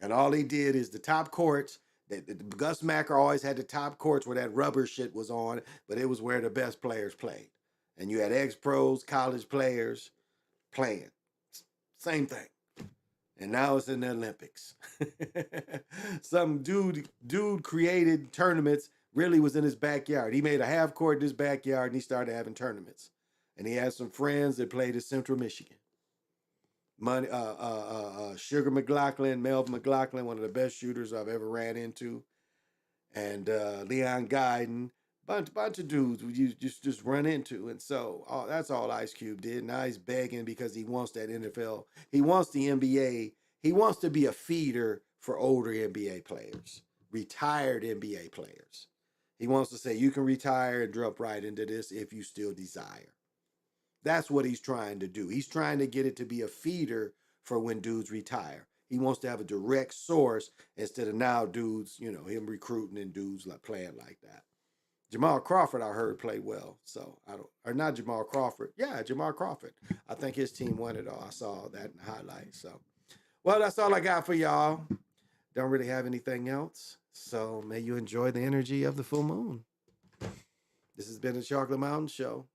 And all he did is the top courts. The Gus Macker always had the top courts where that rubber shit was on, but it was where the best players played. And you had ex-pros, college players playing. Same thing. And now it's in the Olympics. Some dude created tournaments, really was in his backyard. He made a half court in his backyard and he started having tournaments. And he had some friends that played at Central Michigan. Sugar McLaughlin, Melvin McLaughlin, one of the best shooters I've ever ran into. And Leon Guyton, bunch of dudes you just run into. And so that's all Ice Cube did. Now he's begging because he wants that NFL. He wants the NBA. He wants to be a feeder for older NBA players, retired NBA players. He wants to say, you can retire and drop right into this if you still desire. That's what he's trying to do. He's trying to get it to be a feeder for when dudes retire. He wants to have a direct source instead of now dudes, him recruiting and dudes like playing like that. Jamal Crawford, I heard, played well. So I don't, or not Jamal Crawford. Yeah, Jamal Crawford. I think his team won it all. I saw that in the highlights. So, well, that's all I got for y'all. Don't really have anything else. So may you enjoy the energy of the full moon. This has been the Chocolate Mountain Show.